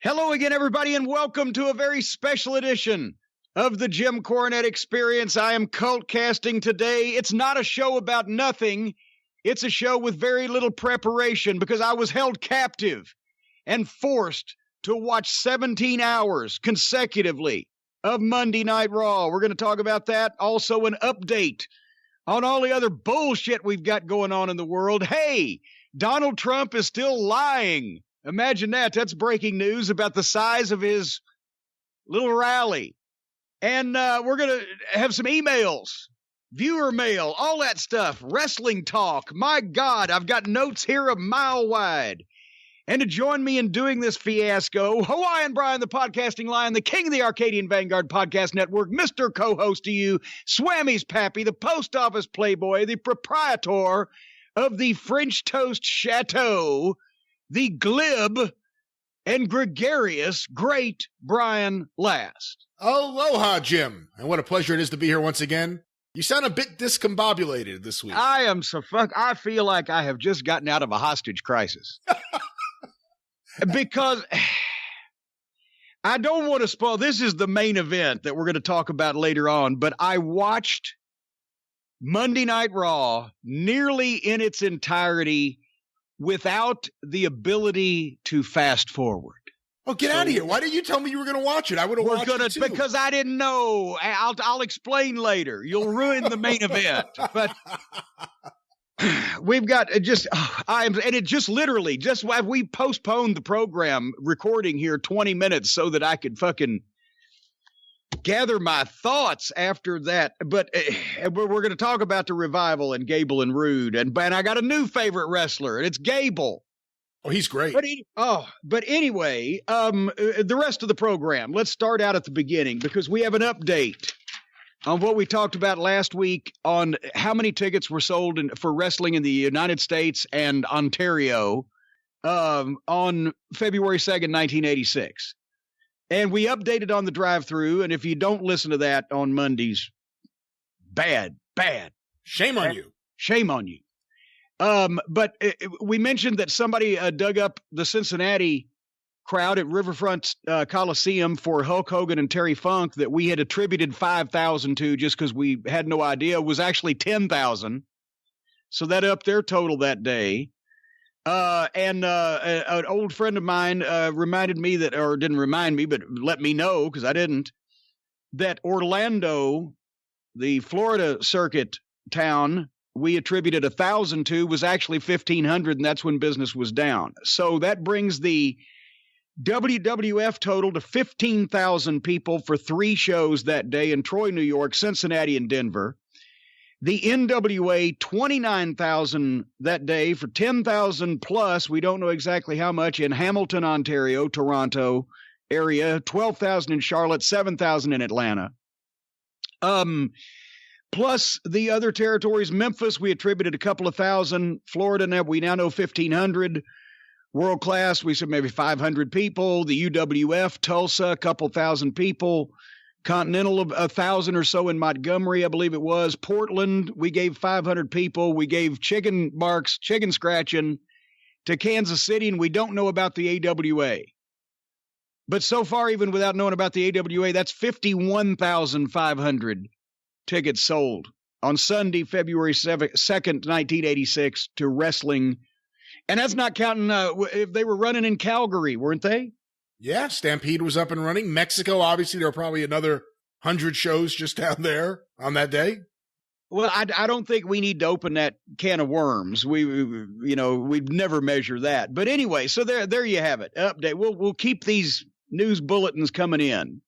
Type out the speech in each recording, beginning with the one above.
Hello again, everybody, and welcome to a very special edition of the Jim Cornette Experience. I am cult casting today. It's not a show about nothing. It's a show with very little preparation because I was held captive and forced to watch 17 hours consecutively of Monday Night Raw. We're going to talk about that. Also, an update on all the other bullshit we've got going on in the world. Hey, Donald Trump is still lying. Imagine that. That's breaking news about the size of his little rally. And we're going to have some emails, viewer mail, all that stuff, wrestling talk. My God, I've got notes here a mile wide. And to join me in doing this fiasco, Hawaiian Brian, the podcasting lion, the king of the Arcadian Vanguard Podcast Network, Mr. Co-host to you, Swammy's Pappy, the post office playboy, the proprietor of the French Toast Chateau, the glib and gregarious great Brian Last. Aloha, Jim. And what a pleasure it is to be here once again. You sound a bit discombobulated this week. I am so I feel like I have just gotten out of a hostage crisis. Because I don't want to spoil. This is the main event that we're going to talk about later on, but I watched Monday Night Raw nearly in its entirety without the ability to fast forward. Oh, get out of here. Why didn't you tell me you were going to watch it? I would have watched it too. Because I didn't know. I'll explain later. You'll ruin the main event. But we've got and it just literally, just we postponed the program recording here 20 minutes so that I could fucking gather my thoughts after that. But we're going to talk about the revival and Gable and Rude. And I got a new favorite wrestler, and it's Gable. Oh, he's great. But anyway, the rest of the program, let's start out at the beginning because we have an update on what we talked about last week on how many tickets were sold for wrestling in the United States and Ontario on February 2nd, 1986. And we updated on the drive-through, and if you don't listen to that on Mondays, bad. Shame on you. Shame on you. But we mentioned that somebody dug up the Cincinnati crowd at Riverfront Coliseum for Hulk Hogan and Terry Funk that we had attributed 5,000 to just because we had no idea was actually 10,000. So that upped their total that day. And an old friend of mine reminded me that, or didn't remind me, but let me know because I didn't, that Orlando, the Florida circuit town, we attributed 1,000 to was actually 1,500, and that's when business was down. So that brings the WWF total to 15,000 people for 3 shows that day in Troy, New York, Cincinnati, and Denver. The NWA, 29,000 that day for 10,000 plus. We don't know exactly how much in Hamilton, Ontario, Toronto area, 12,000 in Charlotte, 7,000 in Atlanta. Plus the other territories, Memphis, we attributed a couple of thousand. Florida, we now know 1,500. World Class, we said maybe 500 people. The UWF, Tulsa, a couple thousand people. Continental, 1,000 or so in Montgomery, I believe it was. Portland, we gave 500 people. We gave chicken marks, chicken scratching to Kansas City, and we don't know about the AWA. But so far, even without knowing about the AWA, that's 51,500 tickets sold on Sunday, February 2nd, 1986, to wrestling. And that's not counting if they were running in Calgary, weren't they? Yeah, Stampede was up and running. Mexico, obviously, there were probably another 100 shows just down there on that day. Well, I don't think we need to open that can of worms. We'd never measure that. But anyway, so there you have it. Update. We'll keep these news bulletins coming in,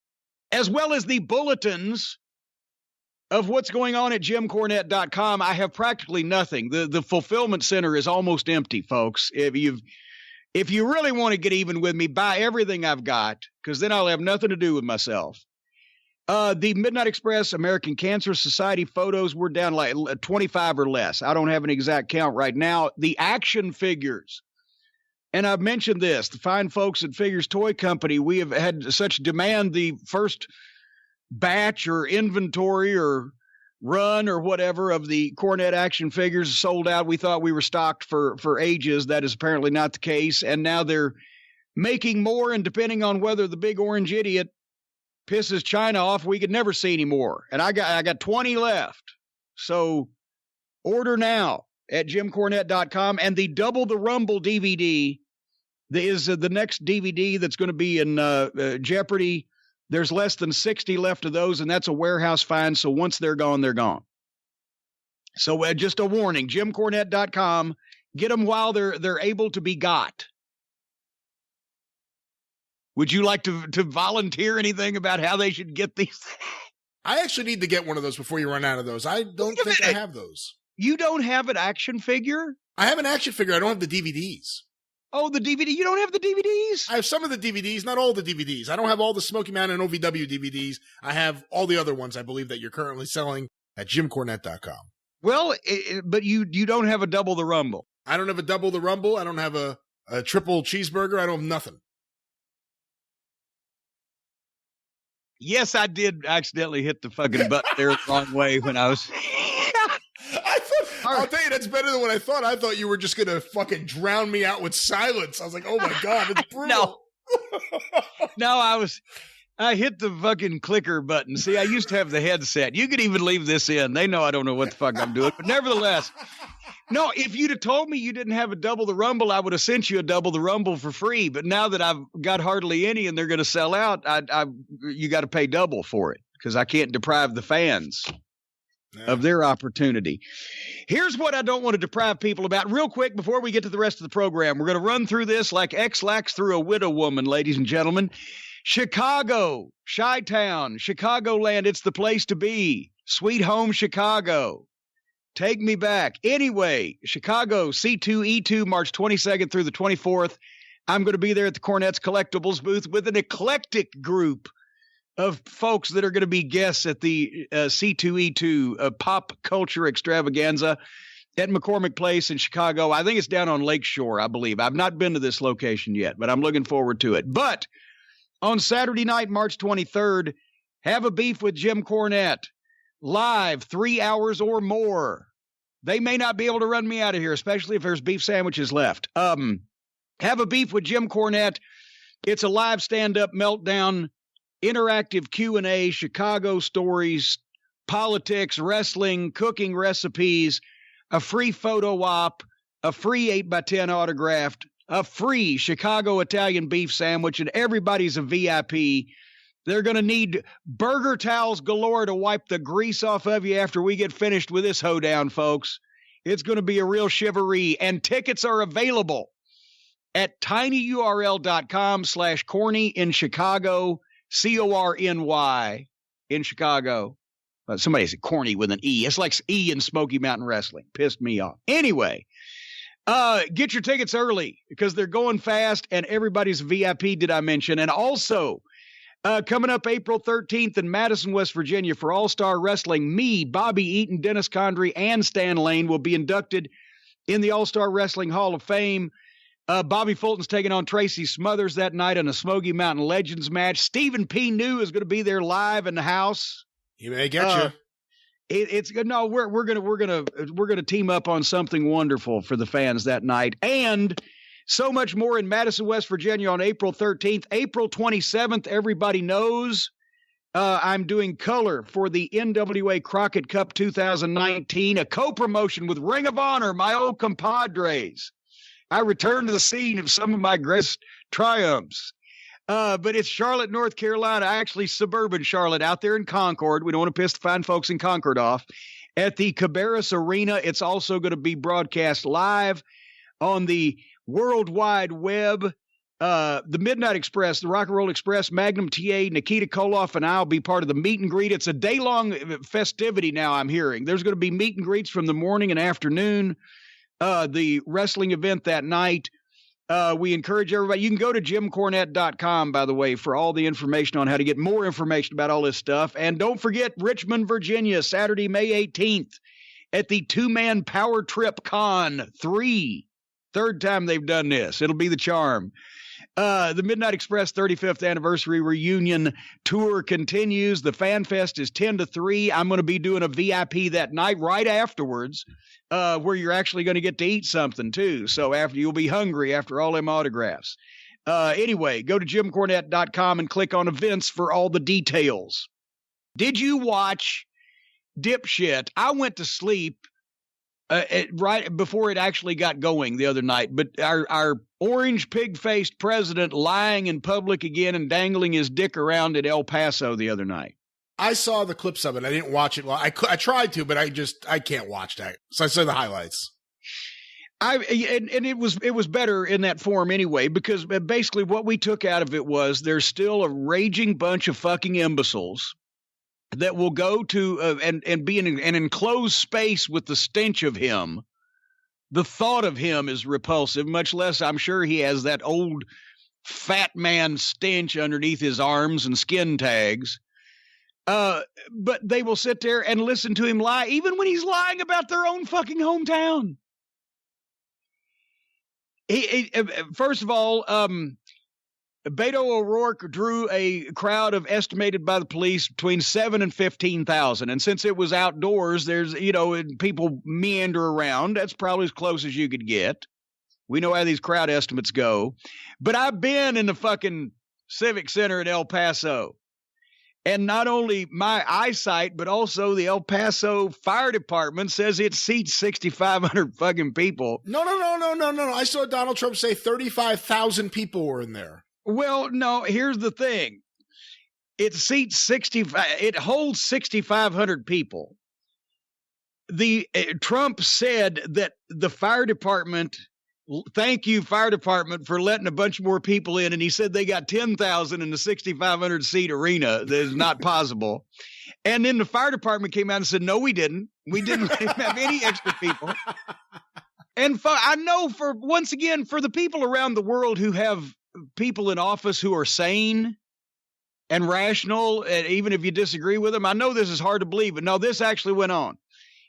as well as the bulletins of what's going on at JimCornette.com. I have practically nothing. The fulfillment center is almost empty, folks. If you really want to get even with me, buy everything I've got, because then I'll have nothing to do with myself. The Midnight Express American Cancer Society photos were down like 25 or less. I don't have an exact count right now. The action figures, and I've mentioned this, the fine folks at Figures Toy Company, we have had such demand. The first batch or inventory or run or whatever of the Cornette action figures sold out. We thought we were stocked for ages. That is apparently not the case. And now they're making more, and depending on whether the big orange idiot pisses China off, we could never see any more. And I got 20 left. So order now at JimCornette.com. And the Double the Rumble DVD is the next DVD that's going to be in jeopardy. There's less than 60 left of those, and that's a warehouse find. So once they're gone, they're gone. So just a warning, JimCornette.com. Get them while they're able to be got. Would you like to volunteer anything about how they should get these? I actually need to get one of those before you run out of those. I don't think I have those. You don't have an action figure? I have an action figure. I don't have the DVDs. Oh, the DVD. You don't have the DVDs? I have some of the DVDs, not all the DVDs. I don't have all the Smoky Mountain and OVW DVDs. I have all the other ones, I believe, that you're currently selling at JimCornette.com. Well, but you don't have a Double the Rumble. I don't have a Double the Rumble. I don't have a triple cheeseburger. I don't have nothing. Yes, I did accidentally hit the fucking button there the wrong way when I was... I'll tell you, that's better than what I thought. I thought you were just going to fucking drown me out with silence. I was like, oh my God, it's brutal. No, I hit the fucking clicker button. See, I used to have the headset. You could even leave this in. They know I don't know what the fuck I'm doing. But nevertheless, no, if you'd have told me you didn't have a Double the Rumble, I would have sent you a Double the Rumble for free. But now that I've got hardly any and they're going to sell out, you got to pay double for it because I can't deprive the fans of their opportunity. Here's what I don't want to deprive people about. Real quick, before we get to the rest of the program, we're going to run through this like X-Lax through a widow woman, ladies and gentlemen. Chicago, Chi-Town, Chicagoland, it's the place to be. Sweet home Chicago. Take me back. Anyway, Chicago, C2E2, March 22nd through the 24th. I'm going to be there at the Cornette's Collectibles booth with an eclectic group of folks that are going to be guests at the C2E2 pop culture extravaganza at McCormick Place in Chicago. I think it's down on Lakeshore, I believe. I've not been to this location yet, but I'm looking forward to it. But on Saturday night, March 23rd, have a beef with Jim Cornette. Live, 3 hours or more. They may not be able to run me out of here, especially if there's beef sandwiches left. Have a beef with Jim Cornette. It's a live stand-up meltdown, interactive Q&A, Chicago stories, politics, wrestling, cooking recipes, a free photo op, a free 8x10 autographed, a free Chicago Italian beef sandwich, and everybody's a VIP. They're going to need burger towels galore to wipe the grease off of you after we get finished with this hoedown, folks. It's going to be a real shivaree, and tickets are available at tinyurl.com/corny in Chicago, CORNY in Chicago. Somebody said corny with an E. It's like E in Smoky Mountain Wrestling. Pissed me off. Anyway, get your tickets early because they're going fast and everybody's VIP, did I mention? And also, coming up April 13th in Madison, West Virginia for All-Star Wrestling, me, Bobby Eaton, Dennis Condrey, and Stan Lane will be inducted in the All-Star Wrestling Hall of Fame. Bobby Fulton's taking on Tracy Smothers that night in a Smoky Mountain Legends match. Stephen P. New is going to be there live in the house. He may get you. It's good. No, we're gonna team up on something wonderful for the fans that night, and so much more in Madison, West Virginia on April 13th. April 27th, everybody knows I'm doing color for the NWA Crockett Cup 2019, a co-promotion with Ring of Honor, my old compadres. I return to the scene of some of my greatest triumphs. But it's Charlotte, North Carolina, actually suburban Charlotte, out there in Concord. We don't want to piss the fine folks in Concord off. At the Cabarrus Arena, it's also going to be broadcast live on the World Wide Web. The Midnight Express, the Rock and Roll Express, Magnum TA, Nikita Koloff, and I'll be part of the meet and greet. It's a day-long festivity now, I'm hearing. There's going to be meet and greets from the morning and afternoon. The wrestling event that night. We encourage everybody. You can go to JimCornette.com, by the way, for all the information on how to get more information about all this stuff. And don't forget Richmond, Virginia, Saturday, May 18th at the two-man Power Trip Con 3. Third time they've done this. It'll be the charm. The Midnight Express 35th anniversary reunion tour continues. The Fan Fest is 10 to 3. I'm going to be doing a VIP that night right afterwards, where you're actually going to get to eat something too. So after you'll be hungry after all them autographs. Anyway, go to JimCornette.com and click on events for all the details. Did you watch Dipshit? I went to sleep right before it actually got going the other night, but our orange pig-faced president lying in public again and dangling his dick around at El Paso the other night. I saw the clips of it. I didn't watch it. Well, I tried to, but I can't watch that. So I saw the highlights. And it was better in that form anyway, because basically what we took out of it was there's still a raging bunch of fucking imbeciles that will go to and be in an enclosed space with the stench of him. The thought of him is repulsive, much less I'm sure he has that old fat man stench underneath his arms and skin tags. But they will sit there and listen to him lie, even when he's lying about their own fucking hometown. First of all, Beto O'Rourke drew a crowd of estimated by the police between 7,000 and 15,000. And since it was outdoors, there's, people meander around. That's probably as close as you could get. We know how these crowd estimates go. But I've been in the fucking Civic Center in El Paso. And not only my eyesight, but also the El Paso Fire Department says it seats 6,500 fucking people. No. I saw Donald Trump say 35,000 people were in there. Well, no, here's the thing. It seats it holds 6,500 people. Trump said that the fire department, thank you, fire department, for letting a bunch more people in. And he said they got 10,000 in the 6,500 seat arena. That is not possible. And then the fire department came out and said, no, we didn't. We didn't have any extra people. And I know once again, for the people around the world who have people in office who are sane and rational, and even if you disagree with them, I know this is hard to believe, but no, this actually went on.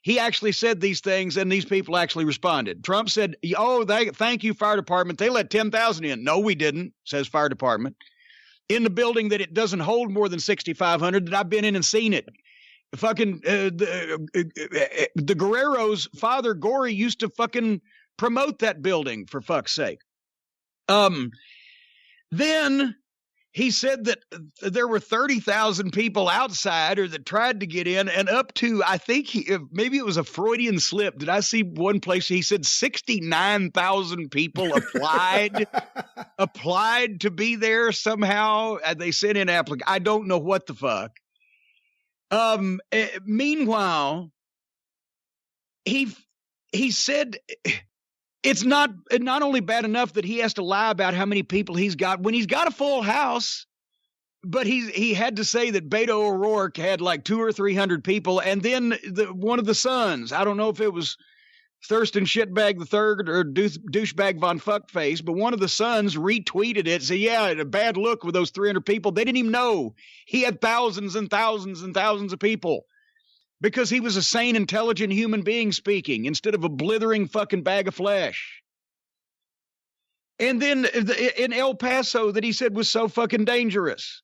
He actually said these things, and these people actually responded. Trump said, thank you, fire department. They let 10,000 in. No, we didn't, says fire department. In the building that it doesn't hold more than 6,500 that I've been in and seen it. Fucking the Guerrero's father, Gory, used to fucking promote that building, for fuck's sake. Then he said that there were 30,000 people outside or that tried to get in, and up to, I think maybe it was a Freudian slip. Did I see one place he said 69,000 people applied to be there somehow? They sent in applications. I don't know what the fuck. Meanwhile, he said it's not only bad enough that he has to lie about how many people he's got when he's got a full house, but he had to say that Beto O'Rourke had like 200 or 300 people. And then one of the sons, I don't know if it was Thurston Shitbag III or Douchebag Von Fuckface, but one of the sons retweeted it, said, yeah, a bad look with those 300 people. They didn't even know he had thousands and thousands and thousands of people because he was a sane, intelligent human being speaking instead of a blithering fucking bag of flesh. And then in El Paso that he said was so fucking dangerous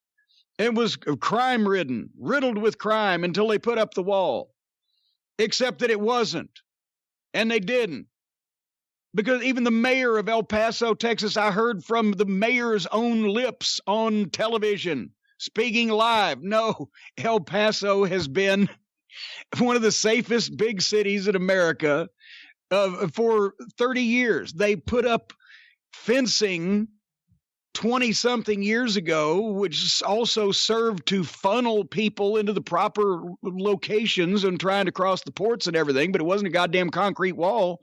and was crime-ridden, riddled with crime until they put up the wall, except that it wasn't. And they didn't. Because even the mayor of El Paso, Texas, I heard from the mayor's own lips on television, speaking live. No, El Paso has been one of the safest big cities in America for 30 years. They put up fencing 20-something years ago, which also served to funnel people into the proper locations and trying to cross the ports and everything, but it wasn't a goddamn concrete wall.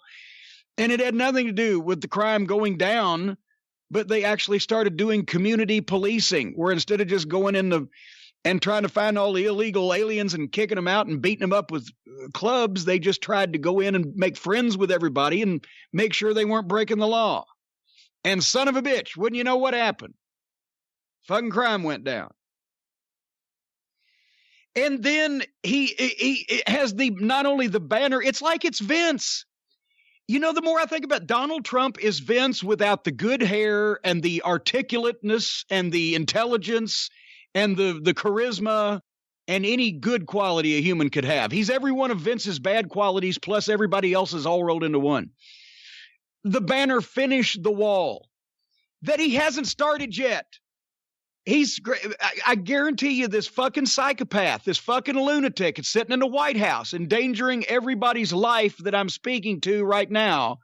And it had nothing to do with the crime going down, but they actually started doing community policing, where instead of just going in and trying to find all the illegal aliens and kicking them out and beating them up with clubs, they just tried to go in and make friends with everybody and make sure they weren't breaking the law. And son of a bitch, wouldn't you know what happened? Fucking crime went down. And then he has not only the banner, it's like it's Vince. You know, the more I think about Donald Trump is Vince without the good hair and the articulateness and the intelligence and the charisma and any good quality a human could have. He's every one of Vince's bad qualities plus everybody else's all rolled into one. The banner finished the wall. that he hasn't started yet. I guarantee you this fucking psychopath, this fucking lunatic is sitting in the White House endangering everybody's life that I'm speaking to right now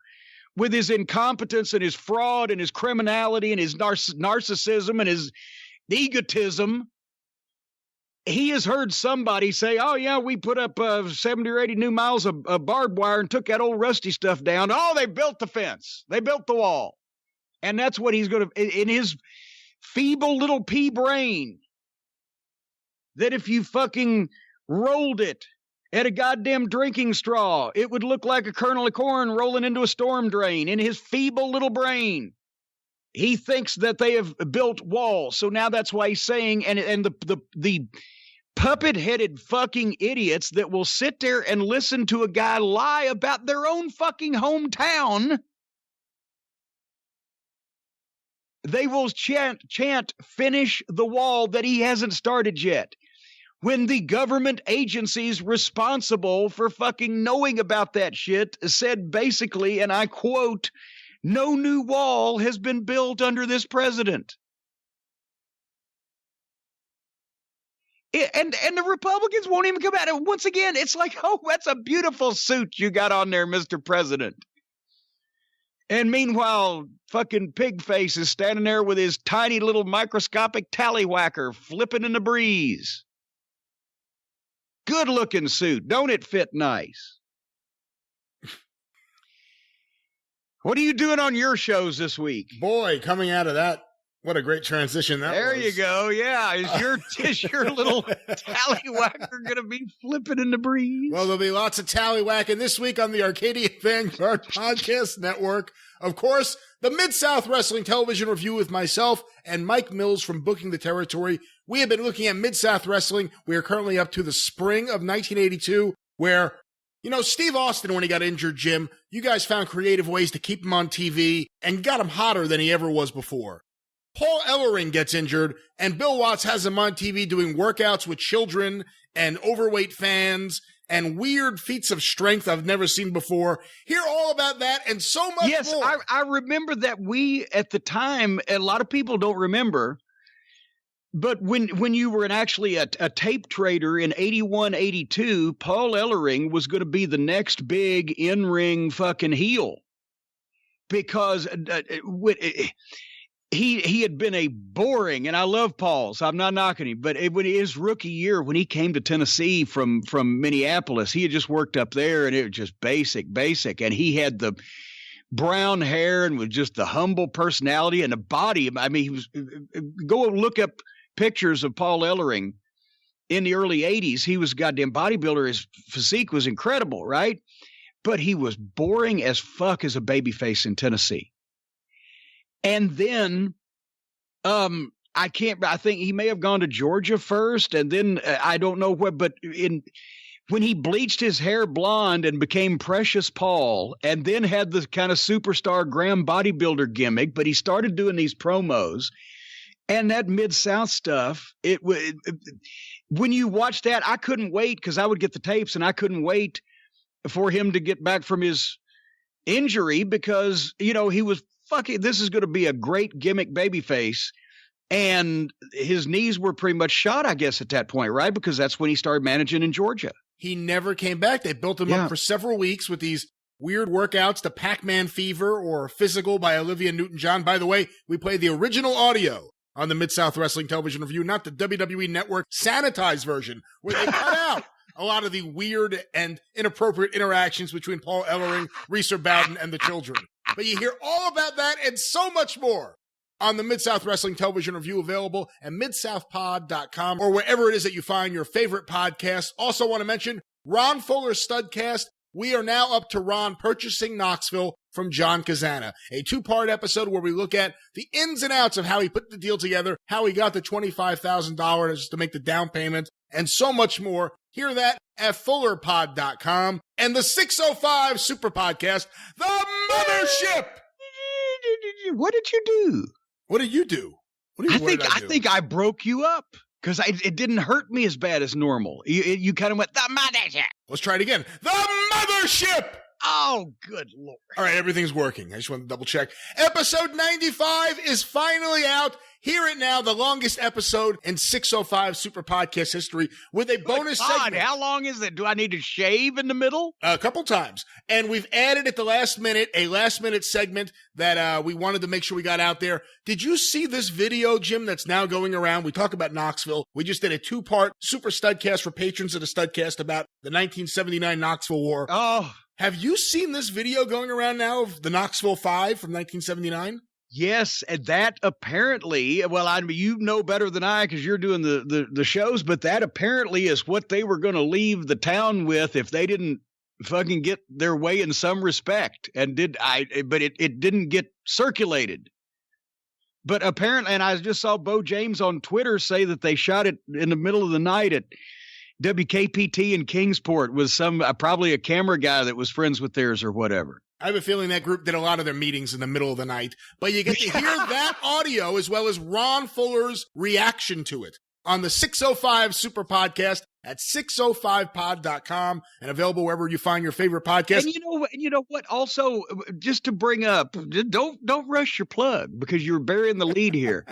with his incompetence and his fraud and his criminality and his narcissism and his egotism. He has heard somebody say, oh, yeah, we put up 70 or 80 new miles of barbed wire and took that old rusty stuff down. Oh, they built the fence. They built the wall. And that's what he's going to, in his feeble little pea brain, that if you fucking rolled it at a goddamn drinking straw, it would look like a kernel of corn rolling into a storm drain. In his feeble little brain, he thinks that they have built walls. So now that's why he's saying, and the puppet-headed fucking idiots that will sit there and listen to a guy lie about their own fucking hometown, they will chant, finish the wall that he hasn't started yet. When the government agencies responsible for fucking knowing about that shit said basically, and I quote, no new wall has been built under this president. And the Republicans won't even come out. Once again, it's like, oh, that's a beautiful suit you got on there, Mr. President. And meanwhile, fucking Pigface is standing there with his tiny little microscopic tallywhacker flipping in the breeze. Good looking suit. Don't it fit nice? What are you doing on your shows this week? Boy, coming out of that, what a great transition that there was. You go. Yeah. Is your little tallywhacker going to be flipping in the breeze? Well, there'll be lots of tallywhacking this week on the Arcadian Vanguard Podcast Network. Of course, the Mid-South Wrestling Television Review with myself and Mike Mills from Booking the Territory. We have been looking at Mid-South Wrestling. We are currently up to the spring of 1982, where, you know, Steve Austin, when he got injured, Jim, you guys found creative ways to keep him on TV and got him hotter than he ever was before. Paul Ellering gets injured, and Bill Watts has him on TV doing workouts with children and overweight fans and weird feats of strength I've never seen before. Hear all about that and so much more. Yes, I remember that we, at the time, a lot of people don't remember, but when you were actually a tape trader in 81, 82, Paul Ellering was going to be the next big in-ring fucking heel. Because he had been a boring, and I love Paul, so I'm not knocking him, but when his rookie year, when he came to Tennessee from Minneapolis, he had just worked up there, and it was just basic, and he had the brown hair and with just the humble personality and the body. I mean, he was, go look up pictures of Paul Ellering in the early 80s. He was a goddamn bodybuilder. His physique was incredible, right? But he was boring as fuck as a babyface in Tennessee. And then I think he may have gone to Georgia first, and then I don't know where, but when he bleached his hair blonde and became Precious Paul, and then had the kind of superstar Graham bodybuilder gimmick, but he started doing these promos and that Mid-South stuff. When you watch that, I couldn't wait, because I would get the tapes, and I couldn't wait for him to get back from his injury, because, you know, he was fucking, this is going to be a great gimmick babyface. And his knees were pretty much shot, I guess, at that point, right? Because that's when he started managing in Georgia. He never came back. They built him up for several weeks with these weird workouts, the Pac-Man Fever or Physical by Olivia Newton-John. By the way, we played the original audio on the Mid-South Wrestling Television Review, not the WWE Network sanitized version, where they cut out a lot of the weird and inappropriate interactions between Paul Ellering, Reeser Bowden, and the children. But you hear all about that and so much more on the Mid-South Wrestling Television Review, available at midsouthpod.com or wherever it is that you find your favorite podcast. Also want to mention Ron Fuller's Studcast. We are now up to Ron purchasing Knoxville from John Kazana, a 2-part episode where we look at the ins and outs of how he put the deal together, how he got the $25,000 to make the down payment, and so much more. Hear that at fullerpod.com. And the 605 Superpodcast, the Mothership. What did you do? What did you do? I think I broke you up, because it didn't hurt me as bad as normal. You kind of went, the Mothership. Let's try it again. The Mothership. Oh, good Lord. All right, everything's working. I just want to double check. Episode 95 is finally out. Hear it now, the longest episode in 605 Super Podcast history with a bonus segment. How long is it? Do I need to shave in the middle? A couple times. And we've added at the last minute, a last-minute segment that we wanted to make sure we got out there. Did you see this video, Jim, that's now going around? We talk about Knoxville. We just did a 2-part Super Studcast for patrons of the Studcast about the 1979 Knoxville War. Oh. Have you seen this video going around now of the Knoxville 5 from 1979? Yes, and that apparently, well, I mean, you know better than I because you're doing the shows, but that apparently is what they were going to leave the town with if they didn't fucking get their way in some respect. And but it didn't get circulated. But apparently, and I just saw Bo James on Twitter say that they shot it in the middle of the night at WKPT in Kingsport with some probably a camera guy that was friends with theirs or whatever. I have a feeling that group did a lot of their meetings in the middle of the night, but you get to hear that audio as well as Ron Fuller's reaction to it on the 605 Super Podcast at 605pod.com and available wherever you find your favorite podcast. And you know what? Also, just to bring up, don't rush your plug because you're burying the lead here.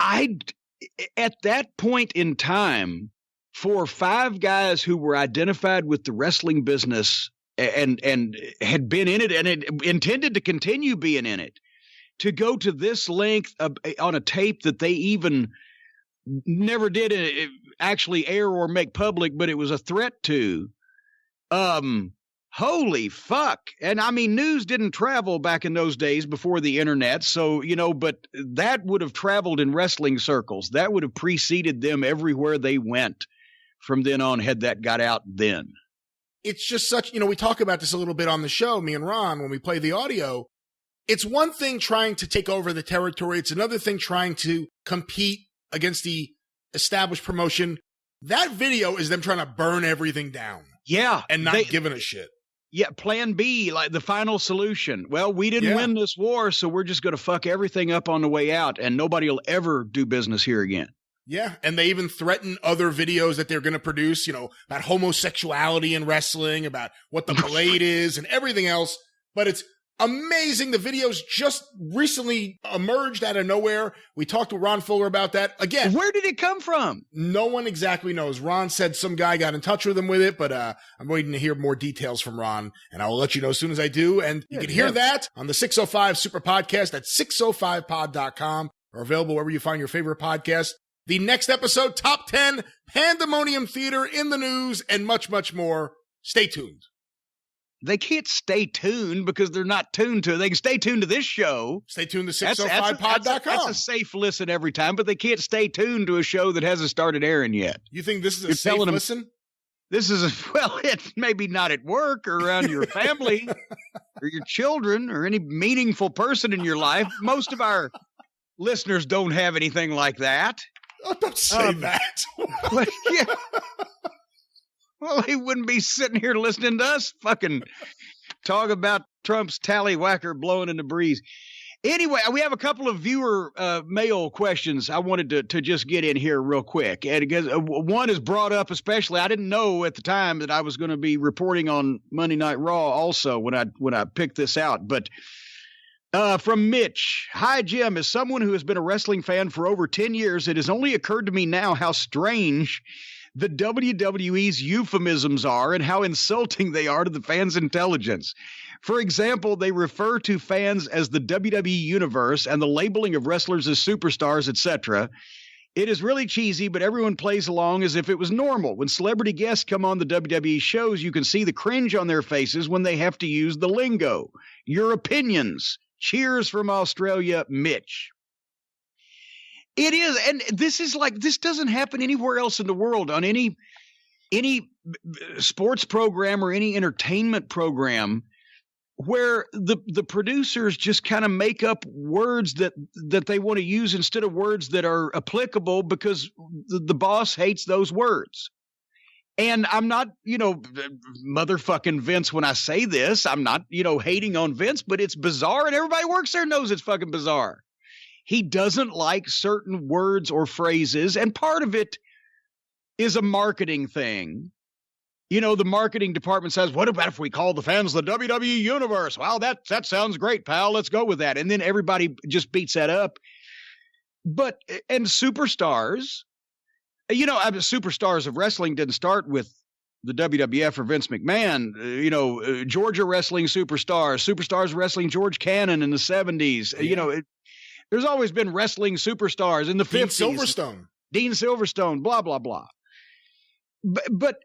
At that point in time, for 5 guys who were identified with the wrestling business and had been in it and had intended to continue being in it, to go to this length on a tape that they even never did actually air or make public, but it was a threat to, holy fuck. And I mean, news didn't travel back in those days before the internet. So, but that would have traveled in wrestling circles. That would have preceded them everywhere they went from then on had that got out then. It's just such, we talk about this a little bit on the show, me and Ron, when we play the audio. It's one thing trying to take over the territory. It's another thing trying to compete against the established promotion. That video is them trying to burn everything down. Yeah. And not giving a shit. Yeah. Plan B, like the final solution. Well, we didn't win this war, so we're just going to fuck everything up on the way out and nobody will ever do business here again. Yeah, and they even threaten other videos that they're going to produce, about homosexuality in wrestling, about what the blade is and everything else. But it's amazing. The videos just recently emerged out of nowhere. We talked to Ron Fuller about that. Again, where did it come from? No one exactly knows. Ron said some guy got in touch with him with it, but I'm waiting to hear more details from Ron, and I will let you know as soon as I do. And you can hear that on the 605 Super Podcast at 605pod.com or available wherever you find your favorite podcast. The next episode, Top 10, Pandemonium Theater in the news, and much, much more. Stay tuned. They can't stay tuned because they're not tuned to it. They can stay tuned to this show. Stay tuned to 605pod.com. That's a safe listen every time, but they can't stay tuned to a show that hasn't started airing yet. You think this is a safe listen? This is it's maybe not at work or around your family or your children or any meaningful person in your life. Most of our listeners don't have anything like that. Oh, don't say that. But, yeah. Well, he wouldn't be sitting here listening to us fucking talk about Trump's tallywhacker blowing in the breeze. Anyway, we have a couple of viewer mail questions I wanted to just get in here real quick. And because one is brought up especially, I didn't know at the time that I was going to be reporting on Monday Night Raw also when I picked this out. But from Mitch. Hi, Jim. As someone who has been a wrestling fan for over 10 years, it has only occurred to me now how strange the WWE's euphemisms are and how insulting they are to the fans' intelligence. For example, they refer to fans as the WWE Universe and the labeling of wrestlers as superstars, etc. It is really cheesy, but everyone plays along as if it was normal. When celebrity guests come on the WWE shows, you can see the cringe on their faces when they have to use the lingo. Your opinions. Cheers from Australia, Mitch. It is, and this doesn't happen anywhere else in the world on any sports program or any entertainment program where the producers just kind of make up words that they want to use instead of words that are applicable because the boss hates those words. And I'm not, motherfucking Vince when I say this. I'm not, hating on Vince, but it's bizarre and everybody works there knows it's fucking bizarre. He doesn't like certain words or phrases, and part of it is a marketing thing. the marketing department says, what about if we call the fans the WWE Universe? Well, that sounds great, pal. Let's go with that. And then everybody just beats that up. And superstars, superstars of wrestling didn't start with the WWF or Vince McMahon. Georgia wrestling superstars wrestling George Cannon in the 70s. Yeah. There's always been wrestling superstars in the 50s. Dean Silverstone, blah, blah, blah. But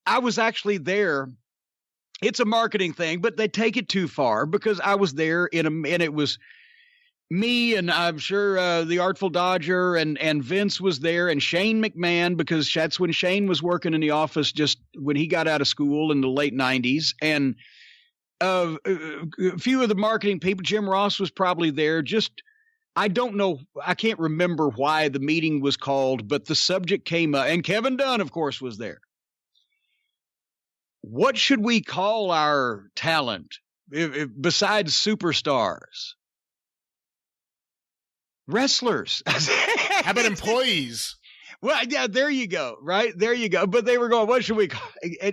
I was actually there. It's a marketing thing, but they take it too far because I was there and it was me and I'm sure the Artful Dodger and Vince was there and Shane McMahon, because that's when Shane was working in the office just when he got out of school in the late 90s. And a few of the marketing people, Jim Ross was probably there. I don't know. I can't remember why the meeting was called, but the subject came up and Kevin Dunn, of course, was there. What should we call our talent besides superstars? Wrestlers. How about employees? Well, yeah, there you go. Right. There you go. But they were going, what should we call?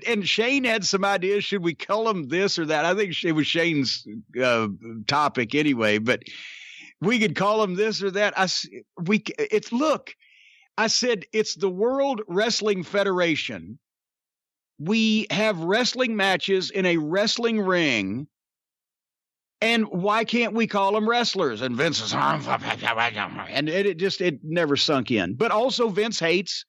And Shane had some ideas. Should we call them this or that? I think it was Shane's topic anyway, but we could call them this or that. I said, it's the World Wrestling Federation. We have wrestling matches in a wrestling ring. And why can't we call them wrestlers? And Vince is, and it never sunk in. But also Vince hates.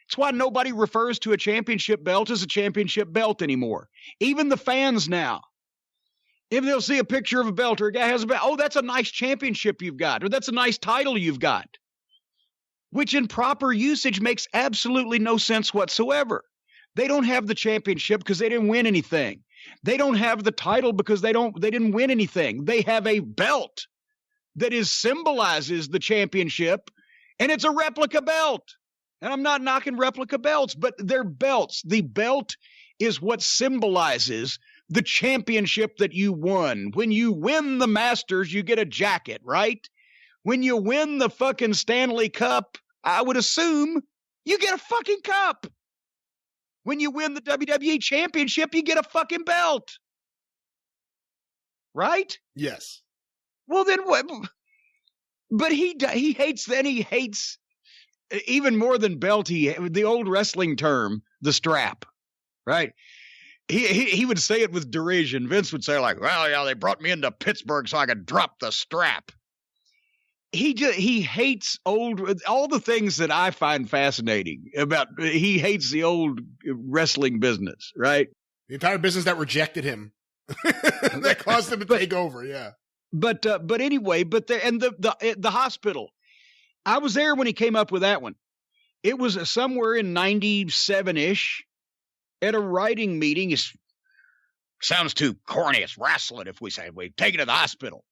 It's why nobody refers to a championship belt as a championship belt anymore. Even the fans now. If they'll see a picture of a belt or a guy has a belt, oh, that's a nice championship you've got, or that's a nice title you've got, which in proper usage makes absolutely no sense whatsoever. They don't have the championship because they didn't win anything. They don't have the title because they didn't win anything. They have a belt that symbolizes the championship, and it's a replica belt. And I'm not knocking replica belts, but they're belts. The belt is what symbolizes the championship that you won. When you win the Masters, you get a jacket, right? When you win the fucking Stanley Cup, I would assume you get a fucking cup. When you win the WWE Championship, you get a fucking belt. Right? Yes. Well, then what? But he hates even more than belt. The old wrestling term, the strap, right? He would say it with derision. Vince would say like, well, yeah, they brought me into Pittsburgh so I could drop the strap. He hates all the things that I find fascinating about. He hates the old wrestling business, right? The entire business that rejected him, that caused him to take over. Yeah. But anyway, the hospital. I was there when he came up with that one. It was somewhere in 97-ish at a writing meeting. It sounds too corny. It's wrestling if we say we take it to the hospital.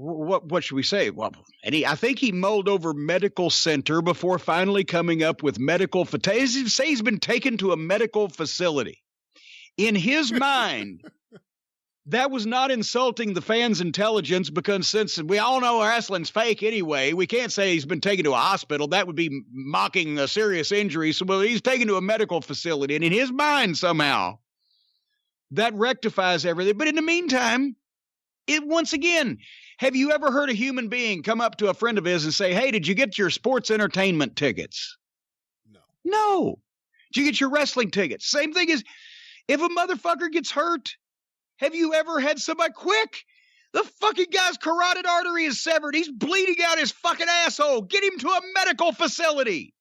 What should we say? Well, I think he mulled over medical center before finally coming up with medical. Say he's been taken to a medical facility. In his mind, that was not insulting the fans' intelligence, because since we all know wrestling's fake anyway, we can't say he's been taken to a hospital. That would be mocking a serious injury. So, well, he's taken to a medical facility, and in his mind somehow that rectifies everything. But in the meantime, once again. Have you ever heard a human being come up to a friend of his and say, hey, did you get your sports entertainment tickets? No. Did you get your wrestling tickets? Same thing as if a motherfucker gets hurt. Have you ever had somebody, quick, the fucking guy's carotid artery is severed. He's bleeding out his fucking asshole. Get him to a medical facility.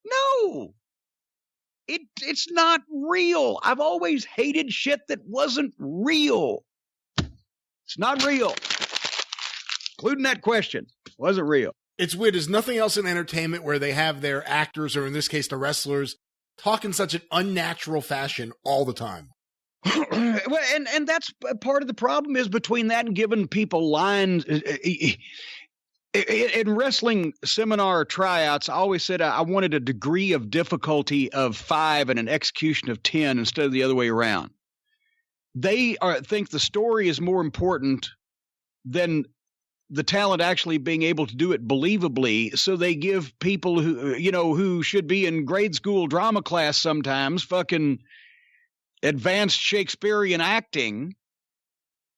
No. It's not real. I've always hated shit that wasn't real. It's not real. Including that question. Was it real? It's weird. There's nothing else in entertainment where they have their actors, or in this case, the wrestlers, talk in such an unnatural fashion all the time. Well, and that's part of the problem is between that and giving people lines. In wrestling seminar tryouts, I always said I wanted a degree of difficulty of 5 and an execution of 10 instead of the other way around. They think the story is more important than the talent actually being able to do it believably. So they give people who should be in grade school drama class sometimes fucking advanced Shakespearean acting,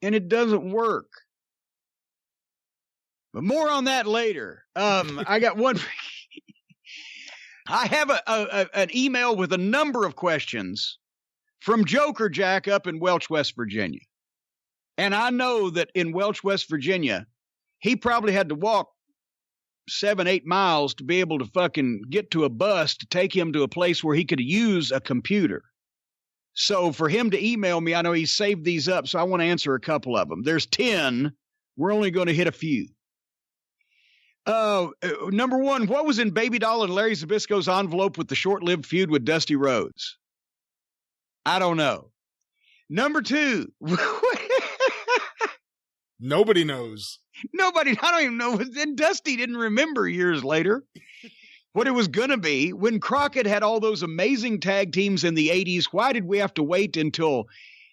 and it doesn't work. But more on that later. I got one. I have an email with a number of questions from Joker Jack up in Welch, West Virginia. And I know that in Welch, West Virginia, he probably had to walk 7-8 miles to be able to fucking get to a bus to take him to a place where he could use a computer. So for him to email me, I know he saved these up, so I want to answer a couple of them. There's 10. We're only going to hit a few. Number one, what was in Baby Doll and Larry Zbyszko's envelope with the short-lived feud with Dusty Rhodes? I don't know. Number two. Nobody knows. I don't even know. Then Dusty didn't remember years later what it was going to be. When Crockett had all those amazing tag teams in the 80s, why did we have to wait until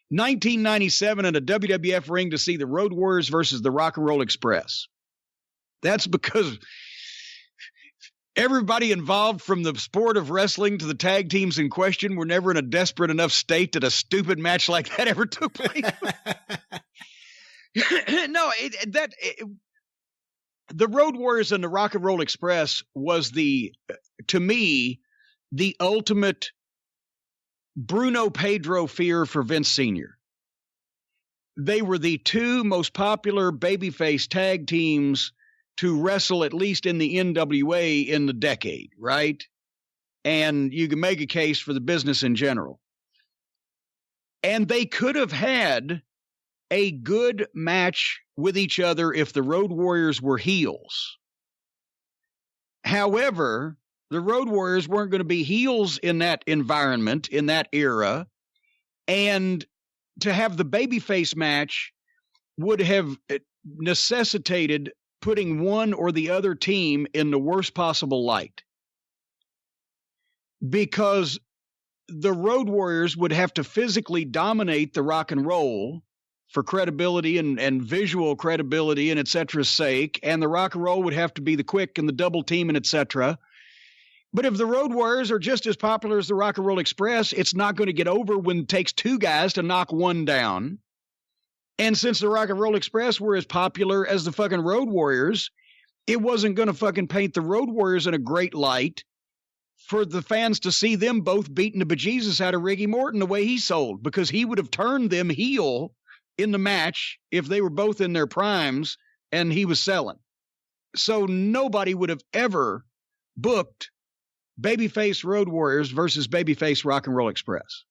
1997 in a WWF ring to see the Road Warriors versus the Rock and Roll Express? That's because everybody involved from the sport of wrestling to the tag teams in question were never in a desperate enough state that a stupid match like that ever took place. No, the Road Warriors and the Rock and Roll Express was to me, the ultimate Bruno Pedro fear for Vince Sr. They were the two most popular babyface tag teams to wrestle, at least in the NWA, in the decade, right? And you can make a case for the business in general. And they could have had a good match with each other if the Road Warriors were heels. However, the Road Warriors weren't going to be heels in that environment, in that era. And to have the babyface match would have necessitated putting one or the other team in the worst possible light. Because the Road Warriors would have to physically dominate the Rock and Roll for credibility and visual credibility and et cetera's sake, and the Rock and Roll would have to be the quick and the double team and et cetera. But if the Road Warriors are just as popular as the Rock and Roll Express, it's not going to get over when it takes two guys to knock one down. And since the Rock and Roll Express were as popular as the fucking Road Warriors, it wasn't going to fucking paint the Road Warriors in a great light for the fans to see them both beating the bejesus out of Ricky Morton the way he sold, because he would have turned them heel in the match if they were both in their primes and he was selling. So nobody would have ever booked babyface Road Warriors versus babyface Rock and Roll Express.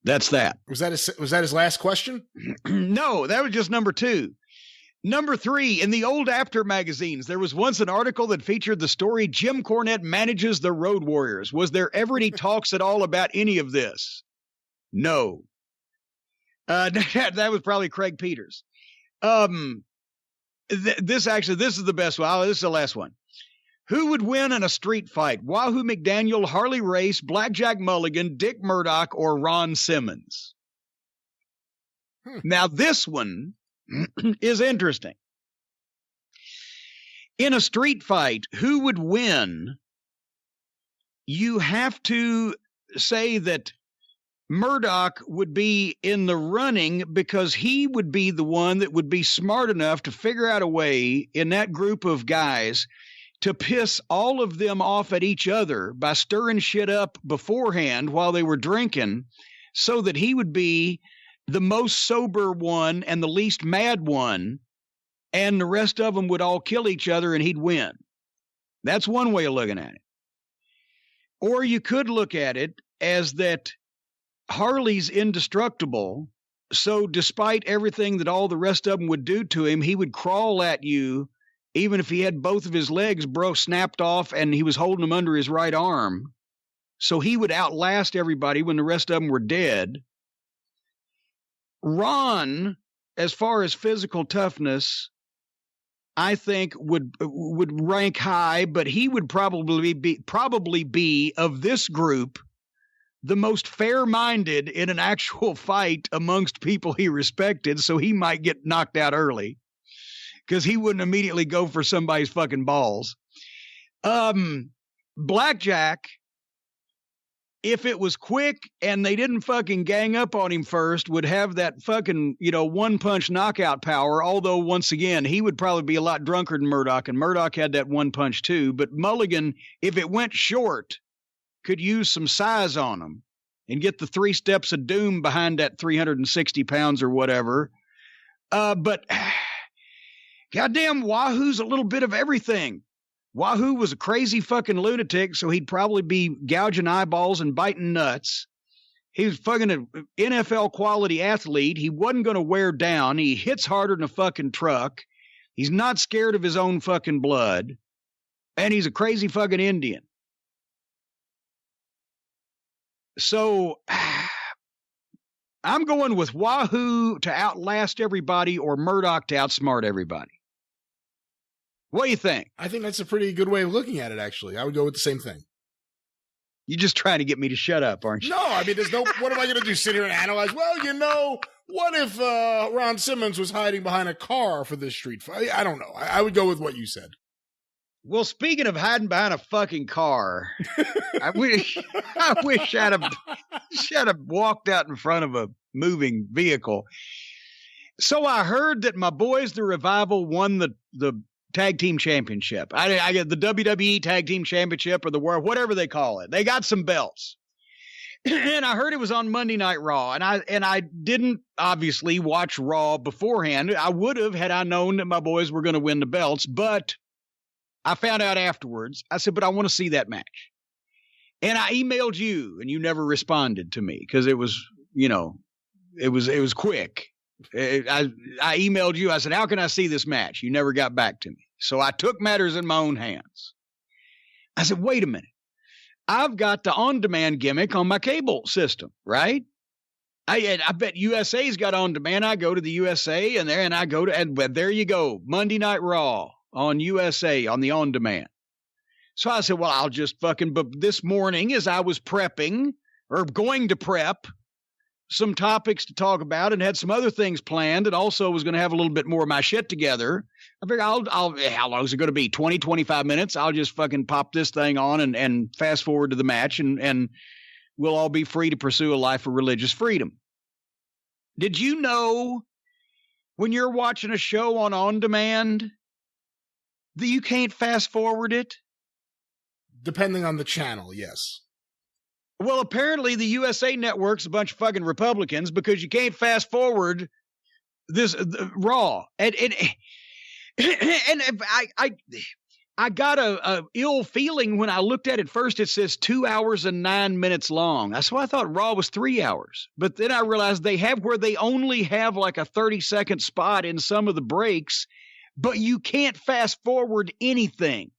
That's that. Was that his last question? No, that was just number two. Number three, in the old After magazines, there was once an article that featured the story Jim Cornette manages the Road Warriors. Was there ever any talks at all about any of this? No. That was probably Craig Peters. This is the best one. This is the last one. Who would win in a street fight? Wahoo McDaniel, Harley Race, Blackjack Mulligan, Dick Murdoch, or Ron Simmons? Now, this one is interesting. In a street fight, who would win? You have to say that Murdoch would be in the running because he would be the one that would be smart enough to figure out a way in that group of guys to piss all of them off at each other by stirring shit up beforehand while they were drinking, so that he would be the most sober one and the least mad one, and the rest of them would all kill each other and he'd win. That's one way of looking at it. Or you could look at it as that Harley's indestructible, so despite everything that all the rest of them would do to him, he would crawl at you even if he had both of his legs snapped off and he was holding them under his right arm. So he would outlast everybody when the rest of them were dead. Ron, as far as physical toughness, I think would rank high, but he would probably be of this group the most fair-minded in an actual fight amongst people he respected, so he might get knocked out early because he wouldn't immediately go for somebody's fucking balls. Blackjack, if it was quick and they didn't fucking gang up on him first, would have that fucking, one-punch knockout power, although, once again, he would probably be a lot drunker than Murdoch, and Murdoch had that one punch too, but Mulligan, if it went short, could use some size on him and get the 3 steps of doom behind that 360 pounds or whatever. But goddamn, Wahoo's a little bit of everything. Wahoo was a crazy fucking lunatic, so he'd probably be gouging eyeballs and biting nuts. He was fucking an NFL quality athlete. He wasn't going to wear down. He hits harder than a fucking truck. He's not scared of his own fucking blood. And he's a crazy fucking Indian. So I'm going with Wahoo to outlast everybody or Murdoch to outsmart everybody. What do you think? I think that's a pretty good way of looking at it, actually. I would go with the same thing. You're just trying to get me to shut up, aren't you? No, I mean, what am I going to do, sit here and analyze? Well, what if Ron Simmons was hiding behind a car for this street fight? I don't know. I would go with what you said. Well, speaking of hiding behind a fucking car, I wish I'd have walked out in front of a moving vehicle. So I heard that my boys, the Revival, won the tag team championship. I get the WWE tag team championship or the world, whatever they call it. They got some belts. And I heard it was on Monday Night Raw. And I didn't obviously watch Raw beforehand. I would have had I known that my boys were going to win the belts, but I found out afterwards. I said, but I want to see that match. And I emailed you and you never responded to me because it was, it was quick. I emailed you. I said, how can I see this match? You never got back to me. So I took matters in my own hands. I said, wait a minute. I've got the on-demand gimmick on my cable system, right? I bet USA's got on-demand. I go to the USA and there you go. Monday Night Raw on USA on the on-demand. So I said, well, I'll just but this morning as I was prepping or going to prep some topics to talk about and had some other things planned and also was going to have a little bit more of my shit together. I figured how long is it going to be? 20, 25 minutes. I'll just fucking pop this thing on and fast forward to the match and we'll all be free to pursue a life of religious freedom. Did you know when you're watching a show on demand that you can't fast forward it? Depending on the channel, yes. Well, apparently the USA Network's a bunch of fucking Republicans because you can't fast forward this Raw. And I got a ill feeling when I looked at it first. It says 2 hours and 9 minutes long. That's why I thought Raw was 3 hours. But then I realized they have where they only have like a 30-second spot in some of the breaks, but you can't fast forward anything.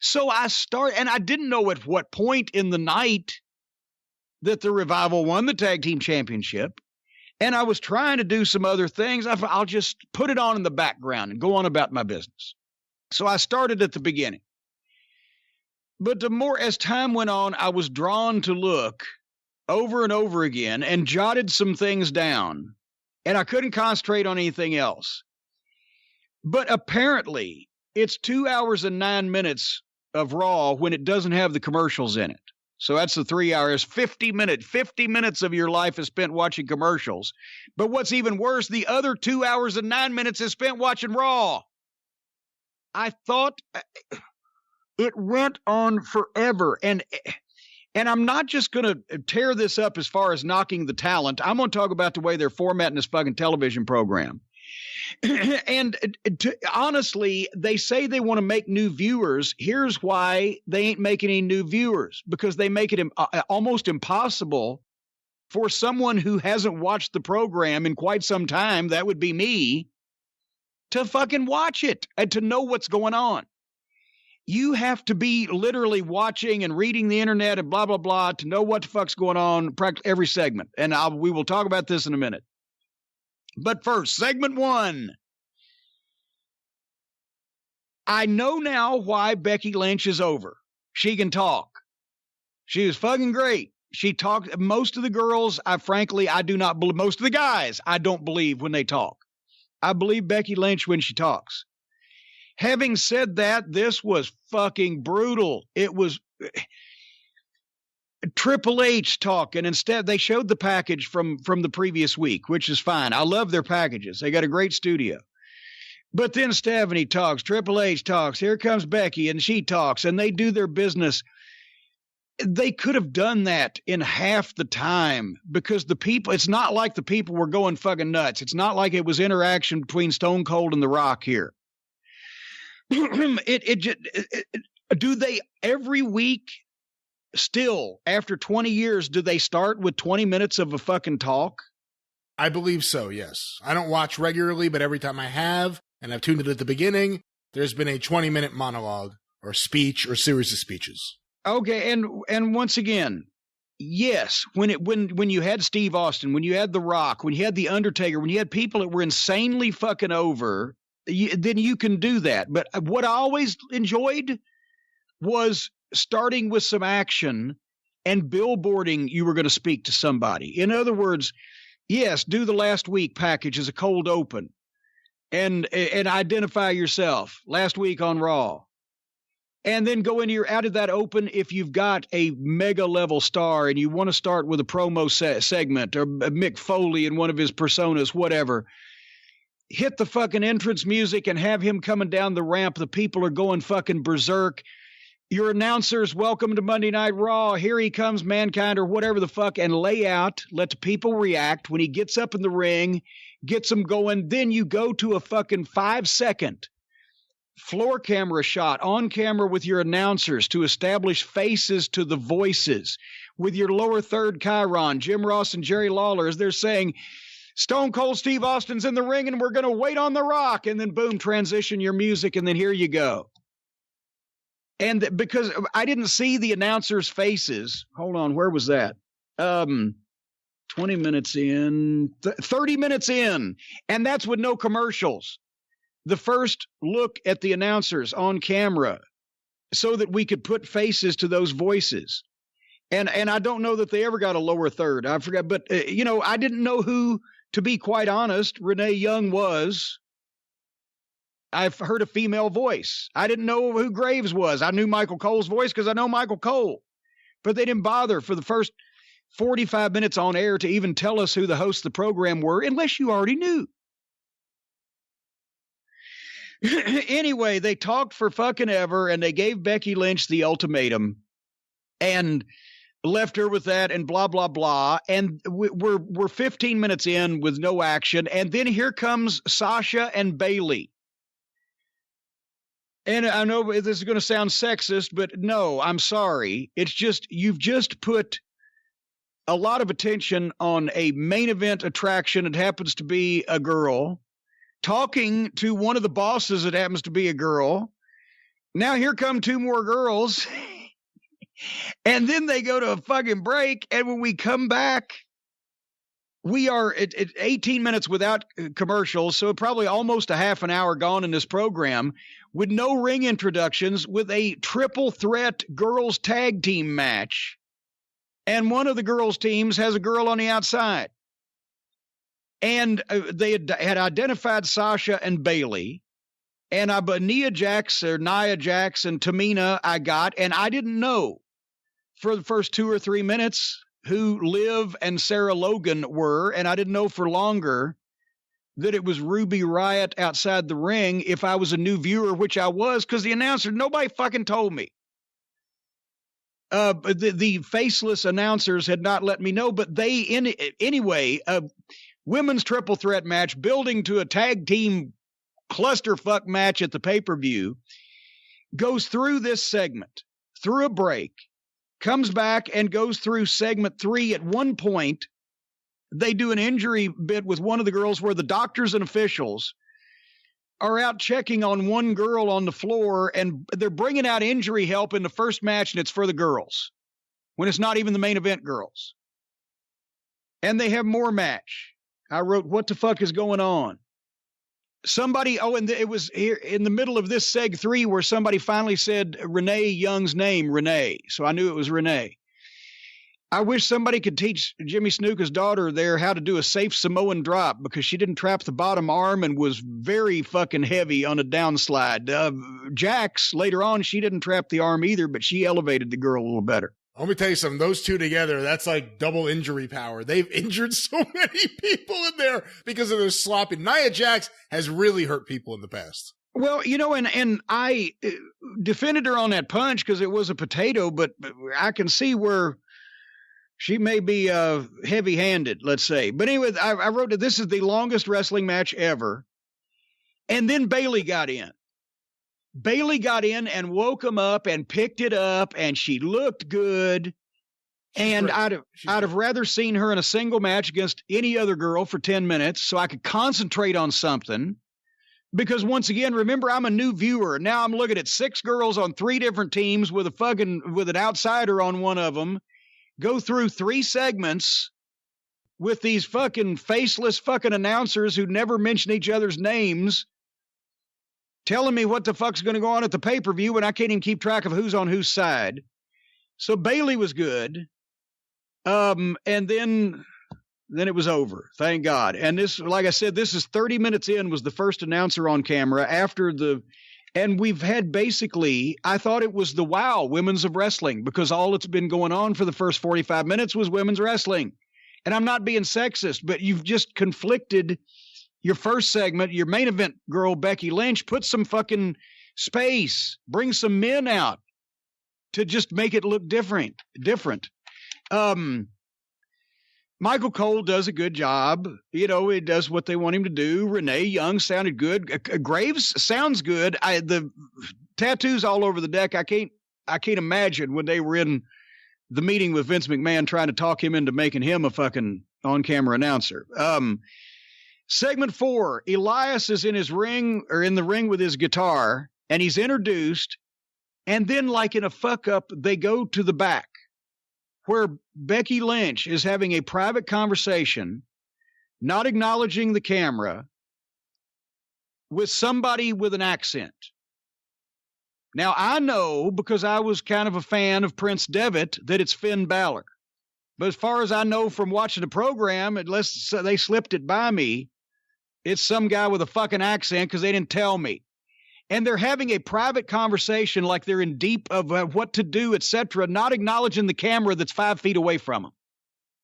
So I didn't know at what point in the night that the Revival won the tag team championship. And I was trying to do some other things. I'll just put it on in the background and go on about my business. So I started at the beginning. But as time went on, I was drawn to look over and over again and jotted some things down. And I couldn't concentrate on anything else. But apparently, it's 2 hours and 9 minutes of Raw when it doesn't have the commercials in it. So that's the 3 hours, 50 minutes of your life is spent watching commercials. But what's even worse, the other 2 hours and 9 minutes is spent watching Raw. I thought it went on forever. And I'm not just going to tear this up as far as knocking the talent. I'm going to talk about the way they're formatting this fucking television program. And honestly, they say they want to make new viewers. Here's why they ain't making any new viewers, because they make it almost impossible for someone who hasn't watched the program in quite some time, that would be me, to fucking watch it and to know what's going on. You have to be literally watching and reading the internet and blah, blah, blah to know what the fuck's going on practically every segment. And we will talk about this in a minute. But first, segment 1. I know now why Becky Lynch is over. She can talk. She was fucking great. She talked. Most of the girls, I do not believe. Most of the guys, I don't believe when they talk. I believe Becky Lynch when she talks. Having said that, this was fucking brutal. It was Triple H talking. Instead, they showed the package from the previous week, which is fine. I love their packages. They got a great studio. But then Stephanie talks, Triple H talks, here comes Becky, and she talks, and they do their business. They could have done that in half the time because the people, it's not like the people were going fucking nuts. It's not like it was interaction between Stone Cold and The Rock here. Do they every week still, after 20 years, do they start with 20 minutes of a fucking talk? I believe so, yes. I don't watch regularly, but every time I have, and I've tuned it at the beginning, there's been a 20-minute monologue or speech or series of speeches. Okay, and once again, yes, when you had Steve Austin, when you had The Rock, when you had The Undertaker, when you had people that were insanely fucking over, then you can do that. But what I always enjoyed was starting with some action and billboarding you were going to speak to somebody. In other words, yes, do the last week package as a cold open and identify yourself last week on Raw. And then go into out of that open if you've got a mega level star and you want to start with a promo segment or Mick Foley in one of his personas, whatever. Hit the fucking entrance music and have him coming down the ramp. The people are going fucking berserk. Your announcers, welcome to Monday Night Raw. Here he comes, Mankind, or whatever the fuck, and lay out, let the people react. When he gets up in the ring, gets them going, then you go to a fucking 5-second floor camera shot on camera with your announcers to establish faces to the voices with your lower third chyron, Jim Ross and Jerry Lawler, as they're saying, Stone Cold Steve Austin's in the ring and we're going to wait on The Rock. And then boom, transition your music. And then here you go. And because I didn't see the announcers' faces. Hold on. Where was that? 20 minutes in, 30 minutes in. And that's with no commercials. The first look at the announcers on camera so that we could put faces to those voices. And I don't know that they ever got a lower third. I forgot. But, I didn't know who, to be quite honest, Renee Young was. I've heard a female voice. I didn't know who Graves was. I knew Michael Cole's voice because I know Michael Cole. But they didn't bother for the first 45 minutes on air to even tell us who the hosts of the program were, unless you already knew. Anyway, they talked for fucking ever, and they gave Becky Lynch the ultimatum and left her with that and blah, blah, blah. And we're 15 minutes in with no action. And then here comes Sasha and Bayley. And I know this is going to sound sexist, but no, I'm sorry. It's just, you've just put a lot of attention on a main event attraction. It happens to be a girl talking to one of the bosses that happens to be a girl. Now here come two more girls. And then they go to a fucking break. And when we come back, we are at 18 minutes without commercials. So probably almost a half an hour gone in this program with no ring introductions, with a triple threat girls tag team match. And one of the girls teams has a girl on the outside. And they had identified Sasha and Bayley, and Nia Jax and Tamina I got, and I didn't know for the first 2 or 3 minutes who Liv and Sarah Logan were, and I didn't know for longer that it was Ruby Riott outside the ring if I was a new viewer, which I was, because the announcer, nobody fucking told me. The faceless announcers had not let me know, but anyway, women's triple threat match building to a tag team clusterfuck match at the pay-per-view, goes through this segment, through a break, comes back and goes through segment 3. At one point, they do an injury bit with one of the girls where the doctors and officials are out checking on one girl on the floor, and they're bringing out injury help in the first match, and it's for the girls when it's not even the main event girls. And they have more match. I wrote, what the fuck is going on? Somebody, and it was here in the middle of this seg 3 where somebody finally said Renee Young's name, Renee. So I knew it was Renee. I wish somebody could teach Jimmy Snuka's daughter there how to do a safe Samoan drop, because she didn't trap the bottom arm and was very fucking heavy on a downslide. Jax, later on, she didn't trap the arm either, but she elevated the girl a little better. Let me tell you something. Those two together, that's like double injury power. They've injured so many people in there because of their sloppy. Nia Jax has really hurt people in the past. Well, and I defended her on that punch because it was a potato, but I can see where she may be heavy-handed, let's say. But anyway, I wrote that this is the longest wrestling match ever. And then Bayley got in. Bayley got in and woke him up and picked it up, and she looked good. And I'd have rather seen her in a single match against any other girl for 10 minutes so I could concentrate on something. Because once again, remember, I'm a new viewer. Now I'm looking at 6 girls on 3 different teams with an outsider on one of them. Go through 3 segments with these fucking faceless fucking announcers who never mention each other's names, telling me what the fuck's going to go on at the pay-per-view when I can't even keep track of who's on whose side. So Bayley was good. And then it was over. Thank God. And this, like I said, this is 30 minutes in, was the first announcer on camera and we've had basically, I thought it was the WOW Women's of Wrestling, because all that's been going on for the first 45 minutes was women's wrestling. And I'm not being sexist, but you've just conflicted your first segment, your main event girl, Becky Lynch. Put some fucking space, bring some men out to just make it look different. Michael Cole does a good job. He does what they want him to do. Renee Young sounded good. Graves sounds good. The tattoos all over the deck. I can't imagine when they were in the meeting with Vince McMahon trying to talk him into making him a fucking on-camera announcer. Segment 4, Elias is in the ring with his guitar, and he's introduced, and then like in a fuck up, they go to the back, where Becky Lynch is having a private conversation, not acknowledging the camera, with somebody with an accent. Now, I know, because I was kind of a fan of Prince Devitt, that it's Finn Balor. But as far as I know from watching the program, unless they slipped it by me, it's some guy with a fucking accent because they didn't tell me. And they're having a private conversation like they're in deep of what to do, etc., not acknowledging the camera that's 5 feet away from them.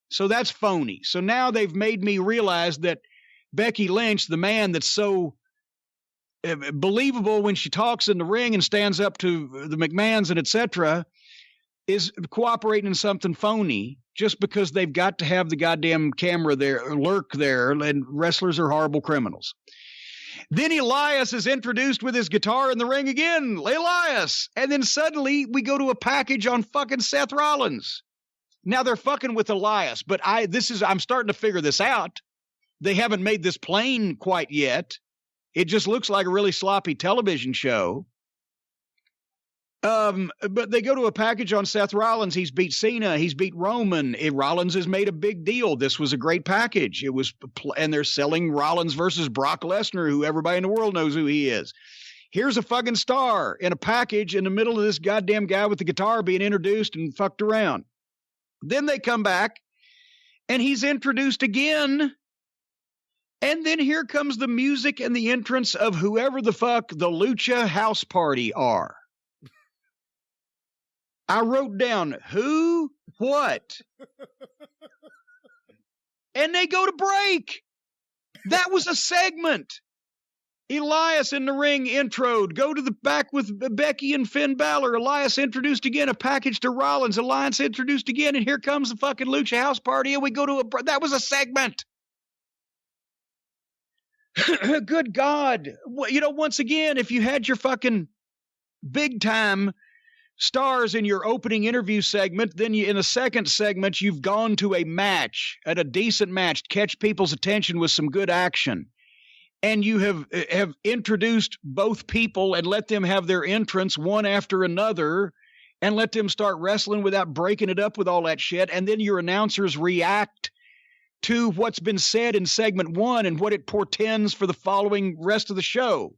So that's phony. So now they've made me realize that Becky Lynch, the man that's so believable when she talks in the ring and stands up to the McMahons and etc., is cooperating in something phony just because they've got to have the goddamn camera there, lurk there, and wrestlers are horrible criminals. Then Elias is introduced with his guitar in the ring again, Elias. And then suddenly we go to a package on fucking Seth Rollins. Now they're fucking with Elias, but I'm starting to figure this out. They haven't made this plain quite yet. It just looks like a really sloppy television show. But they go to a package on Seth Rollins. He's beat Cena. He's beat Roman. Rollins has made a big deal. This was a great package. And they're selling Rollins versus Brock Lesnar, who everybody in the world knows who he is. Here's a fucking star in a package in the middle of this goddamn guy with the guitar being introduced and fucked around. Then they come back and he's introduced again. And then here comes the music and the entrance of whoever the fuck the Lucha House Party are. I wrote down who, what, and they go to break. That was a segment. Elias in the ring introed. Go to the back with Becky and Finn Balor. Elias introduced again, a package to Rollins. Elias introduced again, and here comes the fucking Lucha House Party, and we go to that was a segment. Good God. Once again, if you had your fucking big time stars in your opening interview segment, then in a second segment, you've gone to a match, at a decent match, catch people's attention with some good action. And you have introduced both people and let them have their entrance one after another and let them start wrestling without breaking it up with all that shit. And then your announcers react to what's been said in segment 1 and what it portends for the following rest of the show.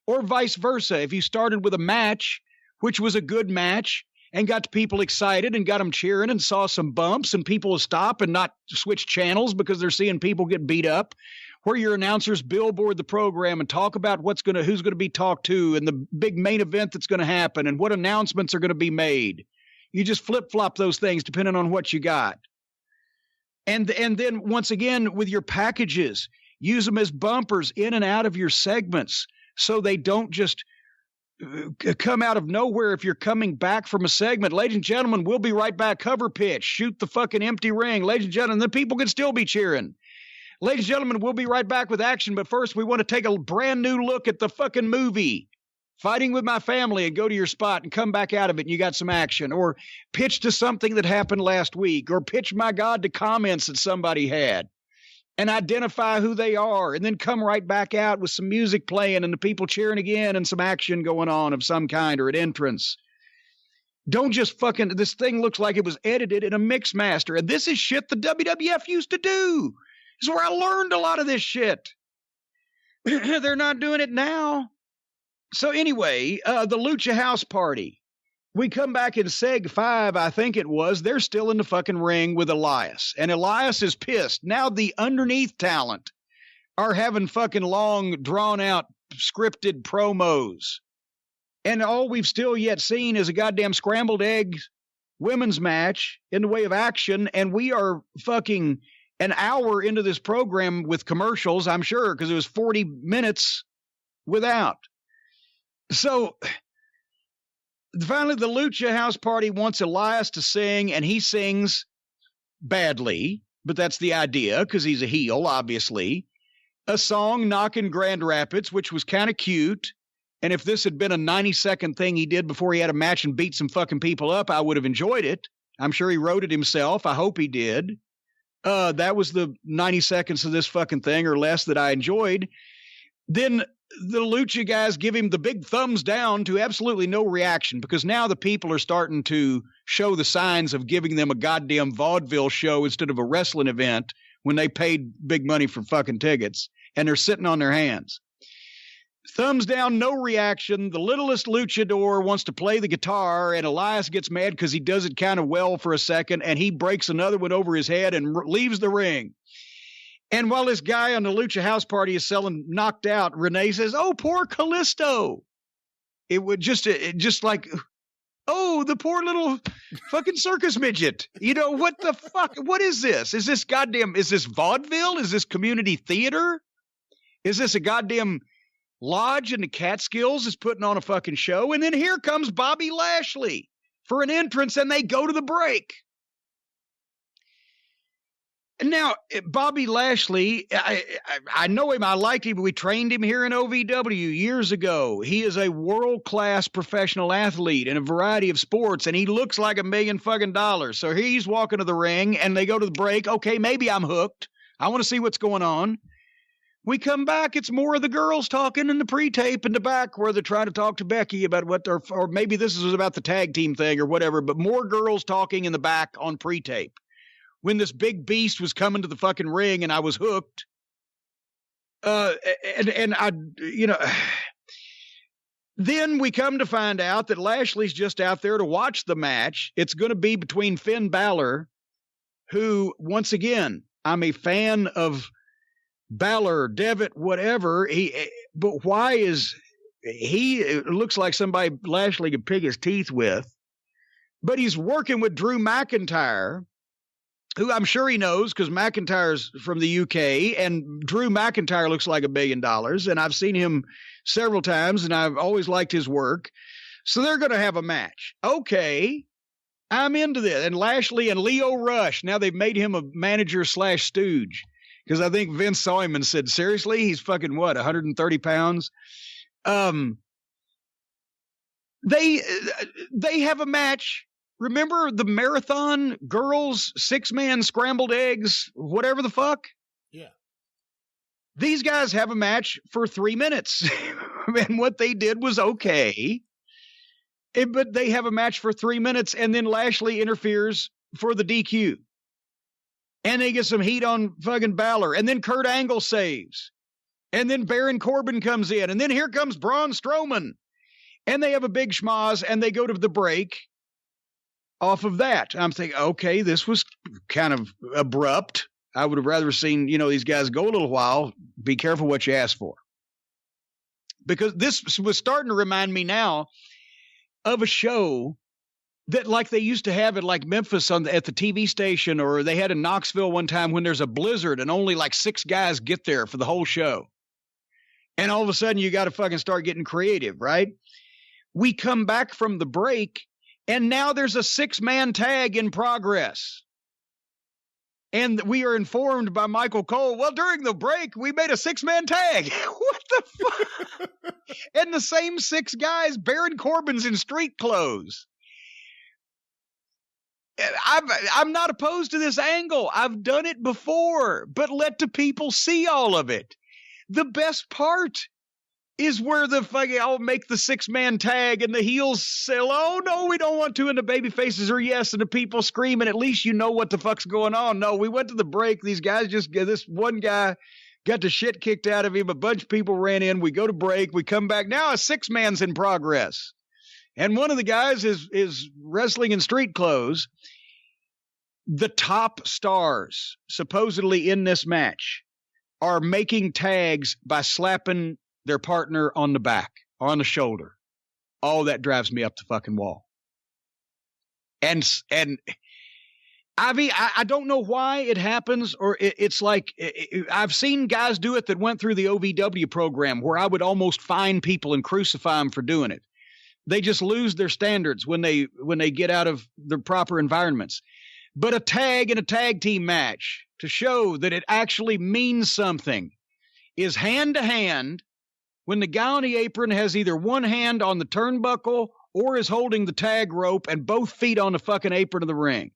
Or vice versa. If you started with a match, which was a good match, and got people excited and got them cheering and saw some bumps and people will stop and not switch channels because they're seeing people get beat up, where your announcers billboard the program and talk about who's going to be talked to and the big main event that's going to happen and what announcements are going to be made. You just flip-flop those things depending on what you got. And then once again, with your packages, use them as bumpers in and out of your segments so they don't just come out of nowhere if you're coming back from a segment. Ladies and gentlemen, we'll be right back. Cover pitch. Shoot the fucking empty ring. Ladies and gentlemen, the people can still be cheering. Ladies and gentlemen, we'll be right back with action. But first, we want to take a brand new look at the fucking movie, Fighting with My Family, and go to your spot and come back out of it and you got some action. Or pitch to something that happened last week. Or pitch, my God, to comments that somebody had. And identify who they are, and then come right back out with some music playing and the people cheering again and some action going on of some kind or an entrance. Don't just fucking, this thing looks like it was edited in a mix master. And this is shit the WWF used to do. This is where I learned a lot of this shit. They're not doing it now. So anyway, the Lucha House Party. We come back in Seg 5, I think it was. They're still in the fucking ring with Elias. And Elias is pissed. Now the underneath talent are having fucking long, drawn-out, scripted promos. And all we've still yet seen is a goddamn scrambled eggs women's match in the way of action. And we are fucking an hour into this program with commercials, I'm sure, because it was 40 minutes without. So finally, the Lucha House Party wants Elias to sing, and he sings badly, but that's the idea, because he's a heel, obviously. A song, Knockin' Grand Rapids, which was kind of cute, and if this had been a 90-second thing he did before he had a match and beat some fucking people up, I would have enjoyed it. I'm sure he wrote it himself. I hope he did. That was the 90 seconds of this fucking thing, or less, that I enjoyed. Then the Lucha guys give him the big thumbs down to absolutely no reaction, because now the people are starting to show the signs of giving them a goddamn vaudeville show instead of a wrestling event when they paid big money for fucking tickets, and they're sitting on their hands. Thumbs down, no reaction. The littlest luchador wants to play the guitar, and Elias gets mad because he does it kind of well for a second, and he breaks another one over his head and leaves the ring. And while this guy on the Lucha House Party is selling Knocked Out, Renee says, "Oh, poor Callisto." It would just like, oh, the poor little fucking circus midget. You know, what the fuck? What is this? Is this vaudeville? Is this community theater? Is this a goddamn lodge in the Catskills is putting on a fucking show? And then here comes Bobby Lashley for an entrance, and they go to the break. Now, Bobby Lashley, I know him. I liked him. We trained him here in OVW years ago. He is a world-class professional athlete in a variety of sports, and he looks like $1 million fucking dollars. So he's walking to the ring, and they go to the break. Okay, maybe I'm hooked. I want to see what's going on. We come back. It's more of the girls talking in the pre-tape in the back where they're trying to talk to Becky about what, or maybe this is about the tag team thing or whatever, but more girls talking in the back on pre-tape. When this big beast was coming to the fucking ring and I was hooked. And I, you know, then we come to find out that Lashley's just out there to watch the match. It's going to be between Finn Balor, who, once again, I'm a fan of Balor, Devitt, whatever. But why is he, it looks like somebody Lashley could pick his teeth with, but he's working with Drew McIntyre, who I'm sure he knows because McIntyre's from the UK, and Drew McIntyre looks like $1 billion, and I've seen him several times, and I've always liked his work. So they're going to have a match. Okay, I'm into this. And Lashley and Leo Rush, now they've made him a manager / stooge, because I think Vince saw him and said, seriously, he's fucking what, 130 pounds? They have a match. Remember the marathon girls, 6-man scrambled eggs, whatever the fuck? Yeah. These guys have a match for 3 minutes. And what they did was okay. But they have a match for 3 minutes, and then Lashley interferes for the DQ. And they get some heat on fucking Balor. And then Kurt Angle saves. And then Baron Corbin comes in. And then here comes Braun Strowman. And they have a big schmoz, and they go to the break. off of that. I'm thinking, okay, this was kind of abrupt. I would have rather seen, these guys go a little while. Be careful what you ask for. Because this was starting to remind me now of a show that like they used to have at like Memphis at the TV station, or they had in Knoxville one time when there's a blizzard and only like 6 guys get there for the whole show. And all of a sudden you got to fucking start getting creative, right? We come back from the break and now there's a 6-man tag in progress. And we are informed by Michael Cole, well, during the break, we made a 6-man tag. What the fuck? And the same 6 guys, Baron Corbin's in street clothes. I'm not opposed to this angle. I've done it before, but let the people see all of it. The best part is where the fucking, I'll make the 6-man tag and the heels say, oh, no, we don't want to. And the baby faces are yes. And the people screaming, at least you know what the fuck's going on. No, we went to the break. These guys this one guy got the shit kicked out of him. A bunch of people ran in. We go to break. We come back. Now a 6-man's in progress. And one of the guys is wrestling in street clothes. The top stars supposedly in this match are making tags by slapping their partner on the back or on the shoulder. Oh, that drives me up the fucking wall. And I mean, I don't know why it happens, or it's like I've seen guys do it that went through the OVW program where I would almost fine people and crucify them for doing it. They just lose their standards when they get out of the proper environments. But a tag in a tag team match to show that it actually means something is hand to hand when the guy on the apron has either one hand on the turnbuckle or is holding the tag rope and both feet on the fucking apron of the ring.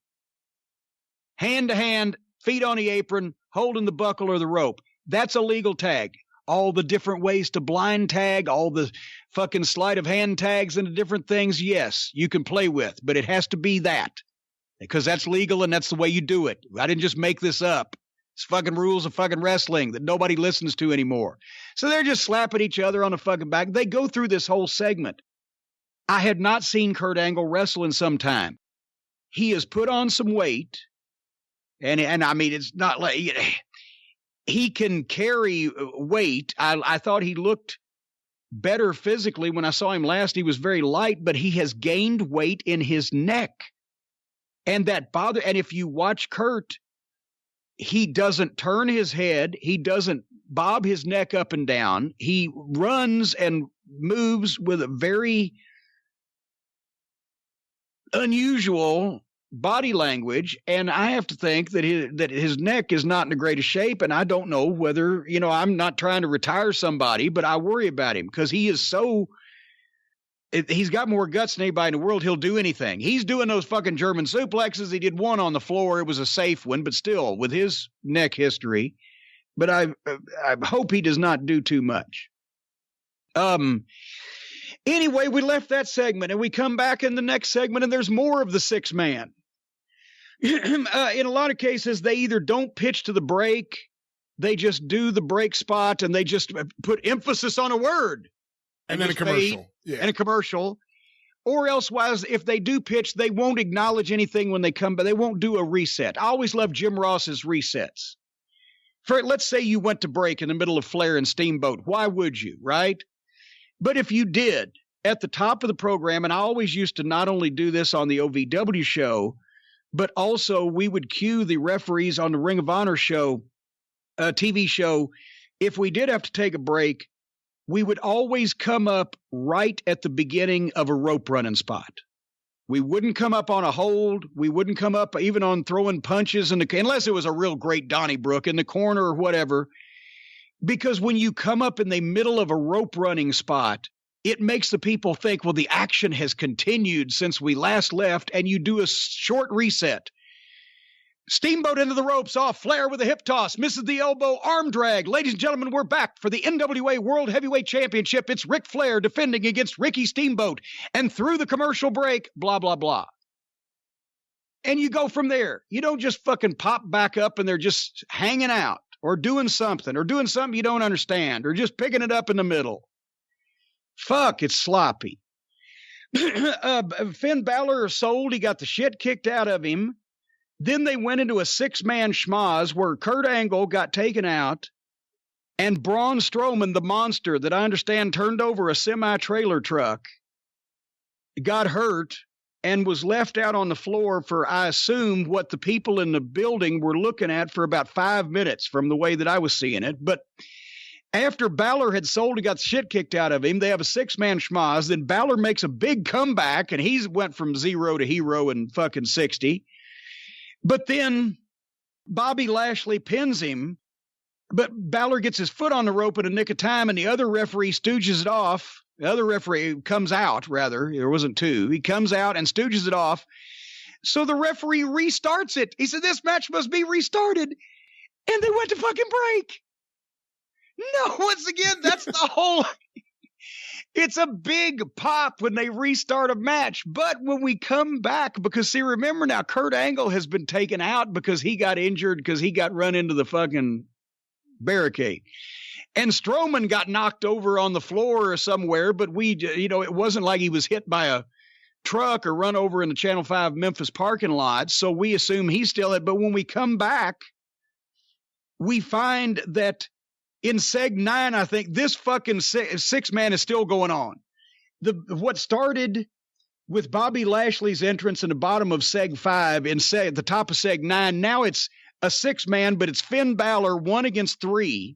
Hand to hand, feet on the apron, holding the buckle or the rope. That's a legal tag. All the different ways to blind tag, all the fucking sleight of hand tags and the different things, yes, you can play with, but it has to be that. Because that's legal and that's the way you do it. I didn't just make this up. It's fucking rules of fucking wrestling that nobody listens to anymore. So they're just slapping each other on the fucking back. They go through this whole segment. I had not seen Kurt Angle wrestle in some time. He has put on some weight. And I mean, it's not like he can carry weight. I thought he looked better physically when I saw him last. He was very light, but he has gained weight in his neck. And that bothers. And if you watch Kurt, he doesn't turn his head. He doesn't bob his neck up and down. He runs and moves with a very unusual body language. And I have to think that his neck is not in the greatest shape. And I don't know whether, I'm not trying to retire somebody, but I worry about him because he is so. He's got more guts than anybody in the world. He'll do anything. He's doing those fucking German suplexes. He did one on the floor. It was a safe one, but still with his neck history. But I hope he does not do too much. Anyway, we left that segment and we come back in the next segment and there's more of the 6-man. In a lot of cases, they either don't pitch to the break. They just do the break spot and they just put emphasis on a word. And then a commercial. Yeah. And a commercial. Or elsewise, if they do pitch, they won't acknowledge anything when they come, but they won't do a reset. I always love Jim Ross's resets. Let's say you went to break in the middle of Flair and Steamboat. Why would you, right? But if you did, at the top of the program, and I always used to not only do this on the OVW show, but also we would cue the referees on the Ring of Honor show, TV show. If we did have to take a break, we would always come up right at the beginning of a rope running spot. We wouldn't come up on a hold. We wouldn't come up even on throwing punches unless it was a real great Donnybrook in the corner or whatever. Because when you come up in the middle of a rope running spot, it makes the people think, well, the action has continued since we last left, and you do a short reset. Steamboat into the ropes off, Flair with a hip toss, misses the elbow, arm drag. Ladies and gentlemen, we're back for the NWA World Heavyweight Championship. It's Ric Flair defending against Ricky Steamboat. And through the commercial break, blah, blah, blah. And you go from there. You don't just fucking pop back up and they're just hanging out or doing something you don't understand or just picking it up in the middle. Fuck, it's sloppy. Finn Balor sold. He got the shit kicked out of him. Then they went into a 6-man schmoz where Kurt Angle got taken out, and Braun Strowman, the monster that I understand turned over a semi-trailer truck, got hurt and was left out on the floor for, I assume, what the people in the building were looking at for about 5 minutes from the way that I was seeing it. But after Balor had sold and got the shit kicked out of him, they have a 6-man schmoz. Then Balor makes a big comeback, and he's went from 0 to hero in fucking 60. But then Bobby Lashley pins him, but Balor gets his foot on the rope in a nick of time, and the other referee stooges it off. The other referee comes out, rather. There wasn't two. He comes out and stooges it off. So the referee restarts it. He said, this match must be restarted. And they went to fucking break. No, once again, that's the whole... It's a big pop when they restart a match. But when we come back, because see, remember now, Kurt Angle has been taken out because he got injured because he got run into the fucking barricade. And Strowman got knocked over on the floor or somewhere, but it wasn't like he was hit by a truck or run over in the Channel 5 Memphis parking lot. So we assume he's still it. But when we come back, we find that in Seg 9, I think this fucking 6-man is still going on. What started with Bobby Lashley's entrance in the bottom of Seg 5 and the top of Seg 9, now it's a 6-man, but it's Finn Balor 1 against 3.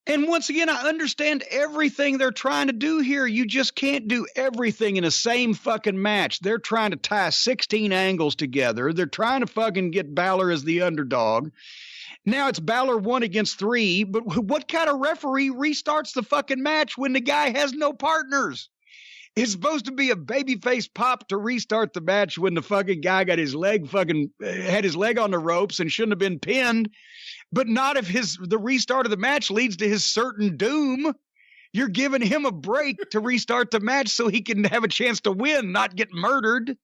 And once again, I understand everything they're trying to do here. You just can't do everything in the same fucking match. They're trying to tie 16 angles together. They're trying to fucking get Balor as the underdog. Now it's Balor 1 against 3, but what kind of referee restarts the fucking match when the guy has no partners? It's supposed to be a babyface pop to restart the match when the fucking guy got his leg had his leg on the ropes and shouldn't have been pinned, but not if the restart of the match leads to his certain doom. You're giving him a break to restart the match so he can have a chance to win, not get murdered.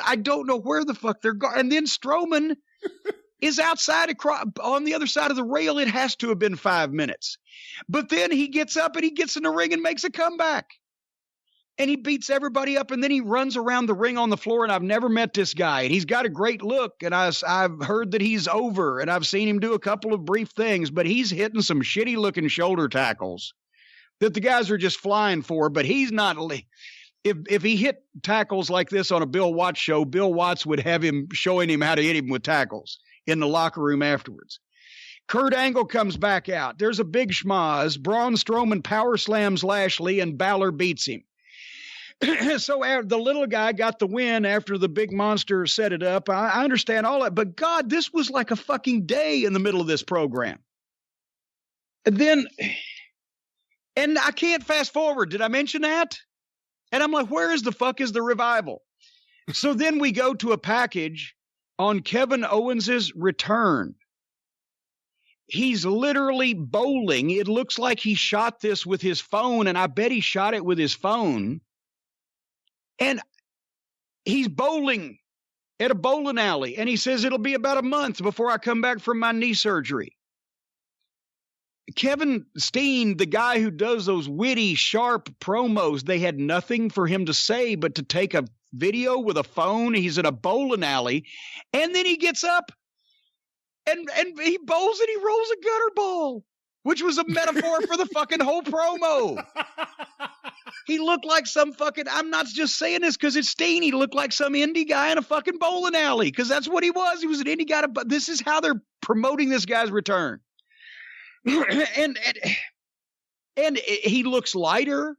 I don't know where the fuck they're going. And then Strowman is outside on the other side of the rail. It has to have been 5 minutes. But then he gets up and he gets in the ring and makes a comeback. And he beats everybody up, and then he runs around the ring on the floor, and I've never met this guy. And he's got a great look, and I've heard that he's over, and I've seen him do a couple of brief things, but he's hitting some shitty-looking shoulder tackles that the guys are just flying for, but he's not... If he hit tackles like this on a Bill Watts show, Bill Watts would have him showing him how to hit him with tackles in the locker room afterwards. Kurt Angle comes back out. There's a big schmoz. Braun Strowman power slams Lashley, and Balor beats him. So the little guy got the win after the big monster set it up. I understand all that, but God, this was like a fucking day in the middle of this program. And I can't fast forward. Did I mention that? And I'm like, where is the fuck is the revival? So then we go to a package on Kevin Owens's return. He's literally bowling. It looks like he shot this with his phone, and I bet he shot it with his phone. And he's bowling at a bowling alley, and he says it'll be about a month before I come back from my knee surgery. Kevin Steen, the guy who does those witty, sharp promos, they had nothing for him to say but to take a video with a phone. He's in a bowling alley, and then he gets up and he bowls and he rolls a gutter ball, which was a metaphor for the fucking whole promo. He looked like some fucking, I'm not just saying this because it's Steen. He looked like some indie guy in a fucking bowling alley because that's what he was. He was an indie guy. But this is how they're promoting this guy's return. and he looks lighter,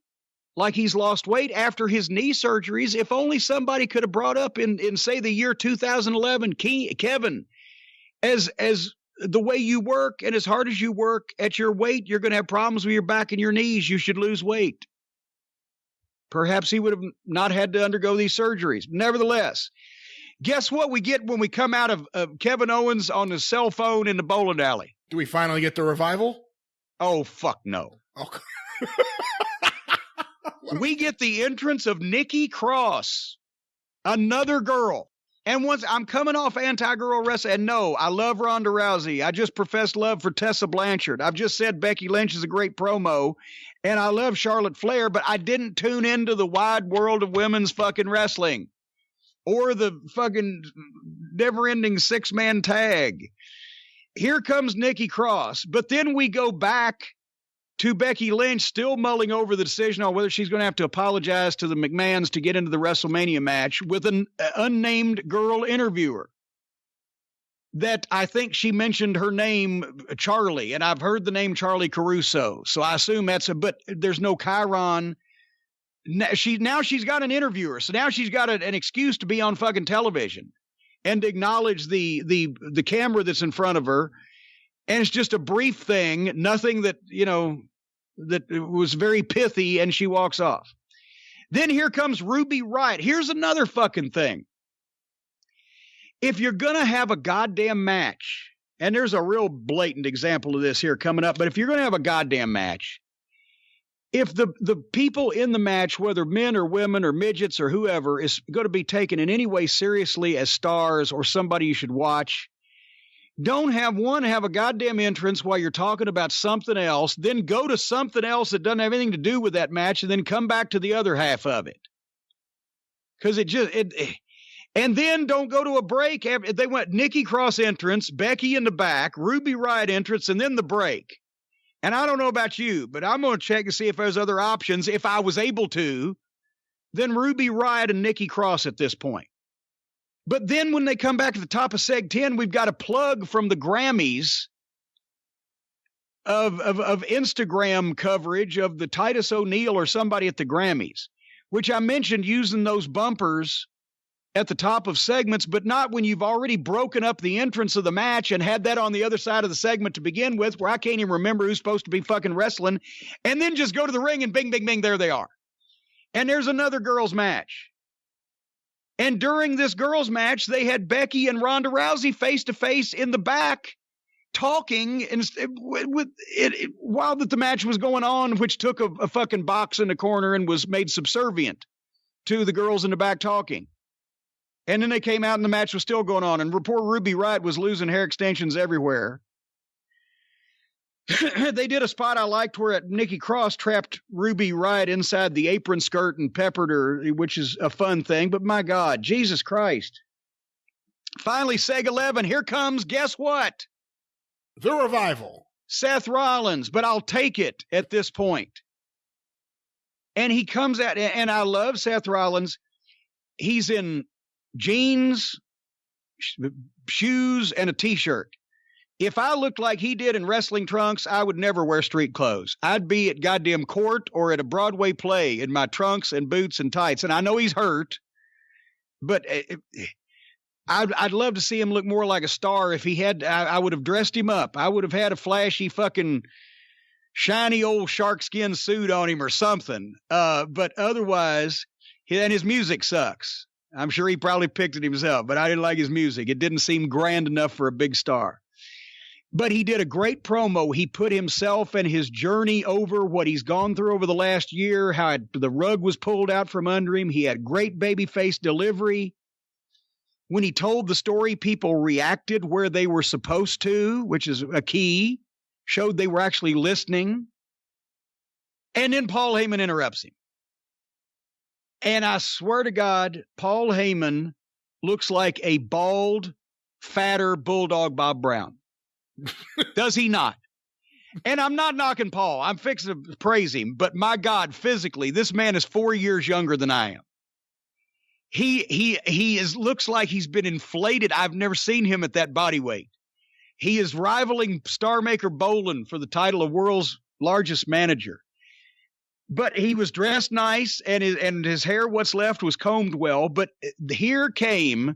like he's lost weight after his knee surgeries. If only somebody could have brought up in say, the year 2011, Kevin, as the way you work and as hard as you work at your weight, you're going to have problems with your back and your knees. You should lose weight. Perhaps he would have not had to undergo these surgeries. Nevertheless, guess what we get when we come out of Kevin Owens on his cell phone in the bowling alley? Do we finally get the revival? Oh, fuck no. Okay. We get the entrance of Nikki Cross, another girl. And once I'm coming off anti-girl wrestling, and no, I love Ronda Rousey. I just professed love for Tessa Blanchard. I've just said Becky Lynch is a great promo, and I love Charlotte Flair, but I didn't tune into the wide world of women's fucking wrestling or the fucking never-ending six-man tag. Here comes Nikki Cross, but then we go back to Becky Lynch still mulling over the decision on whether she's going to have to apologize to the McMahons to get into the WrestleMania match with an unnamed girl interviewer that I think she mentioned her name, Charlie, and I've heard the name Charlie Caruso. So I assume but there's no Chiron. Now she's got an interviewer. So now she's got an excuse to be on fucking television and acknowledge the camera that's in front of her. And it's just a brief thing, nothing that, that was very pithy, and she walks off. Then here comes Ruby Riott. Here's another fucking thing. If you're going to have a goddamn match, and there's a real blatant example of this here coming up, but if you're going to have a goddamn match, if the people in the match, whether men or women or midgets or whoever, is going to be taken in any way seriously as stars or somebody you should watch, don't have a goddamn entrance while you're talking about something else, then go to something else that doesn't have anything to do with that match, and then come back to the other half of it. Because and then don't go to a break. They went Nikki Cross entrance, Becky in the back, Ruby Riott entrance, and then the break. And I don't know about you, but I'm going to check to see if there's other options, if I was able to, than Ruby Riott and Nikki Cross at this point. But then when they come back at the top of Seg 10, we've got a plug from the Grammys of Instagram coverage of the Titus O'Neil or somebody at the Grammys, which I mentioned using those bumpers at the top of segments, but not when you've already broken up the entrance of the match and had that on the other side of the segment to begin with, where I can't even remember who's supposed to be fucking wrestling, and then just go to the ring and bing, bing, bing, there they are. And there's another girls' match. And during this girls' match, they had Becky and Ronda Rousey face-to-face in the back talking while the match was going on, which took a fucking box in the corner and was made subservient to the girls in the back talking. And then they came out and the match was still going on, and poor Ruby Riott was losing hair extensions everywhere. They did a spot I liked where Nikki Cross trapped Ruby Riott inside the apron skirt and peppered her, which is a fun thing. But my God, Jesus Christ. Finally, Seg 11, here comes, guess what? The Revival. Seth Rollins, but I'll take it at this point. And he comes out, and I love Seth Rollins. He's in jeans, shoes, and a T-shirt. If I looked like he did in wrestling trunks, I would never wear street clothes. I'd be at goddamn court or at a Broadway play in my trunks and boots and tights. And I know he's hurt, but I'd love to see him look more like a star. If he had, I would have dressed him up. I would have had a flashy fucking shiny old shark skin suit on him or something. But otherwise, and his music sucks. I'm sure he probably picked it himself, but I didn't like his music. It didn't seem grand enough for a big star. But he did a great promo. He put himself and his journey over what he's gone through over the last year, how the rug was pulled out from under him. He had great babyface delivery. When he told the story, people reacted where they were supposed to, which is a key, showed they were actually listening. And then Paul Heyman interrupts him. And I swear to God, Paul Heyman looks like a bald, fatter bulldog Bob Brown. Does he not? And I'm not knocking Paul. I'm fixing to praise him. But my God, physically, this man is 4 years younger than I am. He looks like he's been inflated. I've never seen him at that body weight. He is rivaling Star Maker Bolin for the title of world's largest manager. But he was dressed nice, and his hair, what's left, was combed well. But here came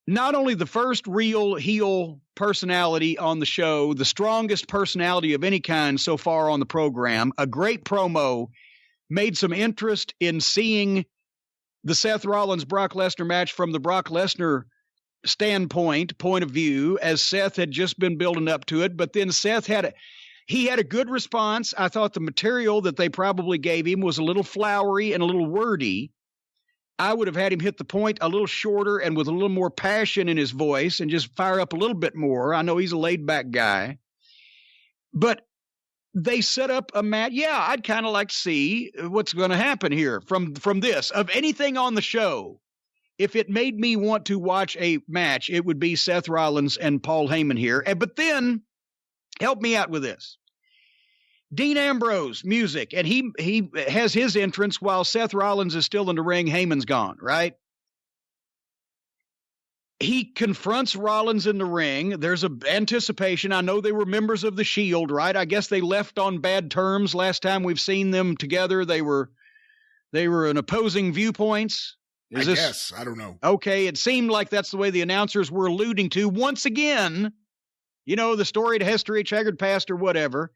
not only the first real heel personality on the show, the strongest personality of any kind so far on the program, a great promo, made some interest in seeing the Seth Rollins-Brock Lesnar match from the Brock Lesnar point of view, as Seth had just been building up to it. But then Seth had a good response. I thought the material that they probably gave him was a little flowery and a little wordy. I would have had him hit the point a little shorter and with a little more passion in his voice and just fire up a little bit more. I know he's a laid-back guy. But they set up a match. Yeah, I'd kind of like to see what's going to happen here from this. Of anything on the show, if it made me want to watch a match, it would be Seth Rollins and Paul Heyman here. But then, help me out with this. Dean Ambrose, music, and he has his entrance while Seth Rollins is still in the ring. Heyman's gone, right? He confronts Rollins in the ring. There's an anticipation. I know they were members of the Shield, right? I guess they left on bad terms last time we've seen them together. They were in opposing viewpoints. I guess. I don't know. Okay, it seemed like that's the way the announcers were alluding to. Once again, you know, the storied history, checkered past or whatever.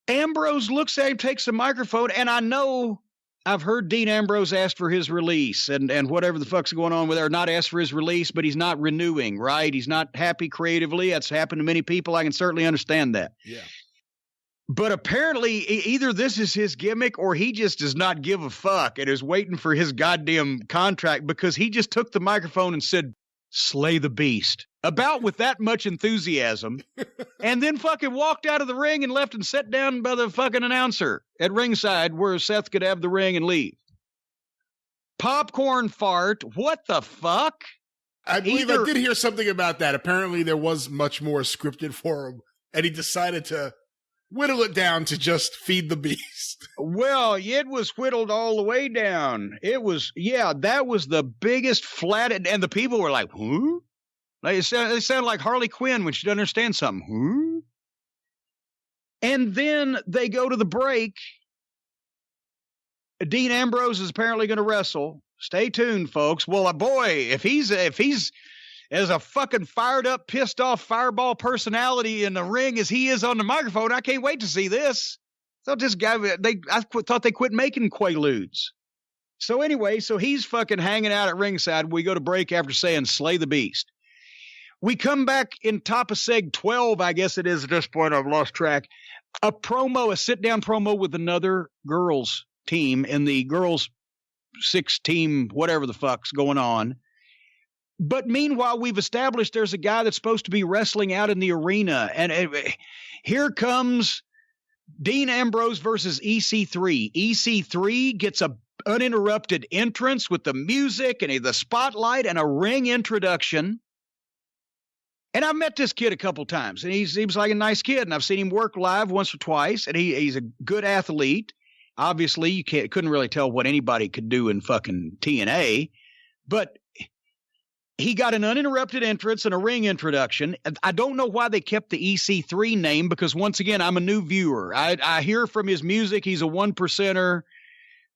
Ambrose looks at him, takes the microphone, and I know I've heard Dean Ambrose ask for his release and whatever the fuck's going on with her, not ask for his release, but he's not renewing, right? He's not happy creatively. That's happened to many people. I can certainly understand that. Yeah. But apparently either this is his gimmick or he just does not give a fuck and is waiting for his goddamn contract, because he just took the microphone and said, "Slay the beast," about with that much enthusiasm, and then fucking walked out of the ring and left and sat down by the fucking announcer at ringside where Seth could have the ring and leave. Popcorn fart. What the fuck? I believe I did hear something about that. Apparently there was much more scripted for him, and he decided to whittle it down to just feed the beast. Well, it was whittled all the way down. It was, yeah, that was the biggest flat, and the people were like, "Huh?" Like, they sound like Harley Quinn when she doesn't understand something. Huh? And then they go to the break. Dean Ambrose is apparently going to wrestle. Stay tuned, folks. Well, boy, if he's as a fucking fired up, pissed off fireball personality in the ring as he is on the microphone, I can't wait to see this. I thought they quit making Quaaludes. So anyway, so he's fucking hanging out at ringside. We go to break after saying "Slay the beast." We come back in top of seg 12, I guess it is at this point. I've lost track. A sit-down promo with another girls team in the girls 6 team, whatever the fuck's going on. But meanwhile, we've established there's a guy that's supposed to be wrestling out in the arena. And here comes Dean Ambrose versus EC3. EC3 gets a uninterrupted entrance with the music and the spotlight and a ring introduction. And I've met this kid a couple times, and he seems like a nice kid, and I've seen him work live once or twice, and he's a good athlete. Obviously, you couldn't really tell what anybody could do in fucking TNA, but he got an uninterrupted entrance and a ring introduction. I don't know why they kept the EC3 name, because once again, I'm a new viewer. I hear from his music, he's a 1%er.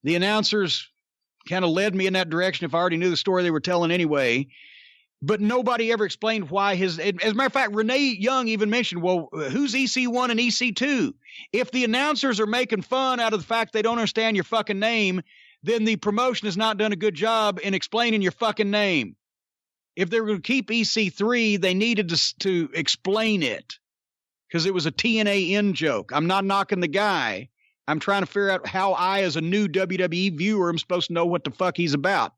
The announcers kind of led me in that direction if I already knew the story they were telling anyway. But nobody ever explained why as a matter of fact, Renee Young even mentioned, well, who's EC1 and EC2? If the announcers are making fun out of the fact they don't understand your fucking name, then the promotion has not done a good job in explaining your fucking name. If they were going to keep EC3, they needed to explain it, because it was a TNA in joke. I'm not knocking the guy. I'm trying to figure out how I, as a new WWE viewer, am supposed to know what the fuck he's about.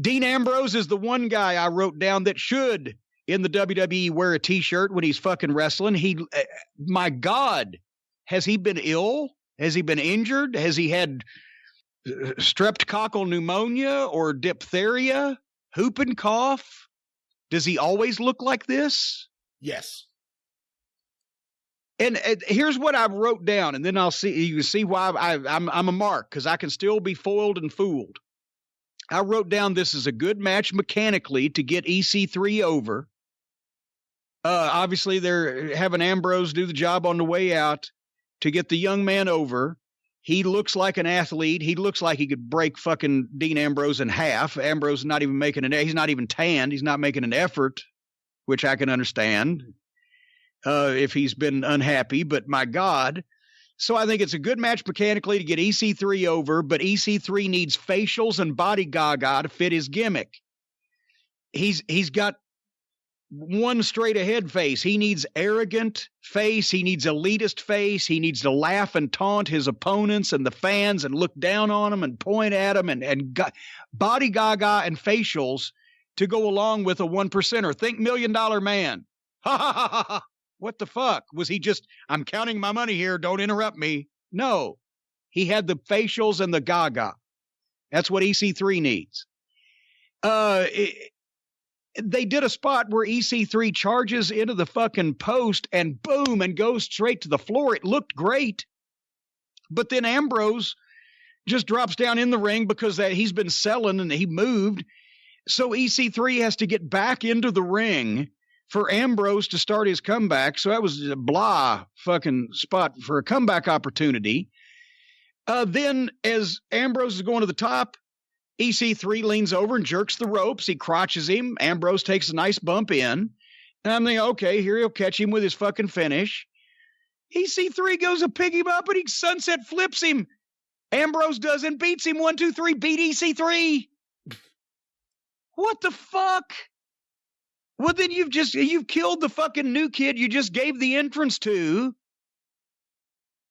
Dean Ambrose is the one guy I wrote down that should, in the WWE, wear a T-shirt when he's fucking wrestling. My God, has he been ill? Has he been injured? Has he had streptococcal pneumonia or diphtheria? Whooping cough? Does he always look like this? Yes. And here's what I wrote down, and then you can see why I'm a mark, because I can still be foiled and fooled. I wrote down this is a good match mechanically to get EC3 over. Obviously, they're having Ambrose do the job on the way out to get the young man over. He looks like an athlete. He looks like he could break fucking Dean Ambrose in half. Ambrose is not even he's not even tanned. He's not making an effort, which I can understand if he's been unhappy. But my God. So I think it's a good match mechanically to get EC3 over, but EC3 needs facials and body gaga to fit his gimmick. He's got one straight ahead face. He needs arrogant face. He needs elitist face. He needs to laugh and taunt his opponents and the fans and look down on them and point at them and body gaga and facials to go along with a 1%er. Think $1 Million Man. Ha ha ha ha ha. What the fuck? Was he just, I'm counting my money here, don't interrupt me? No. He had the facials and the gaga. That's what EC3 needs. They did a spot where EC3 charges into the fucking post and boom, and goes straight to the floor. It looked great. But then Ambrose just drops down in the ring because he's been selling and he moved. So EC3 has to get back into the ring for Ambrose to start his comeback. So that was a blah fucking spot for a comeback opportunity. Then as Ambrose is going to the top, EC3 leans over and jerks the ropes. He crotches him. Ambrose takes a nice bump in. And I'm thinking, okay, here he'll catch him with his fucking finish. EC3 goes to pick him up and he sunset flips him. Ambrose doesn't, beats him. 1, 2, 3, beat EC3. What the fuck? Well, then you've killed the fucking new kid you just gave the entrance to.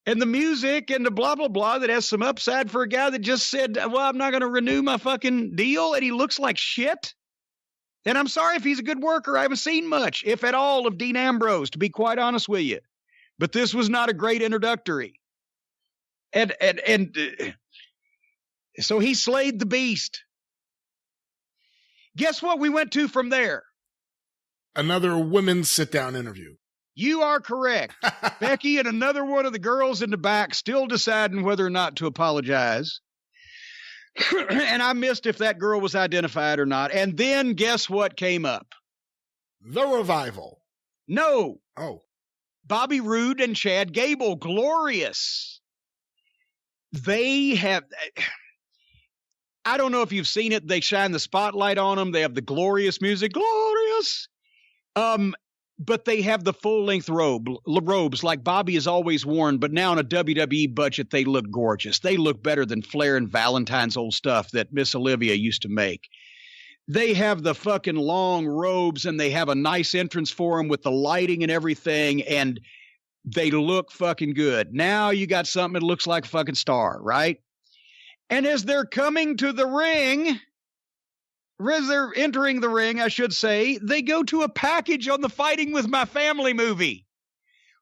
And the music and the blah, blah, blah that has some upside for a guy that just said, well, I'm not going to renew my fucking deal. And he looks like shit. And I'm sorry if he's a good worker. I haven't seen much, if at all, of Dean Ambrose, to be quite honest with you. But this was not a great introductory. And so he slayed the beast. Guess what we went to from there? Another women's sit-down interview. You are correct. Becky and another one of the girls in the back still deciding whether or not to apologize. And I missed if that girl was identified or not. And then guess what came up? The Revival. No. Oh. Bobby Roode and Chad Gable. Glorious. They have... I don't know if you've seen it. They shine the spotlight on them. They have the glorious music. Glorious. But they have the full-length robes like Bobby has always worn, but now on a WWE budget, they look gorgeous. They look better than Flair and Valentine's old stuff that Miss Olivia used to make. They have the fucking long robes, and they have a nice entrance for them with the lighting and everything, and they look fucking good. Now you got something that looks like a fucking star, right? And as they're coming to the ring... As they're entering the ring, I should say, they go to a package on the Fighting With My Family movie.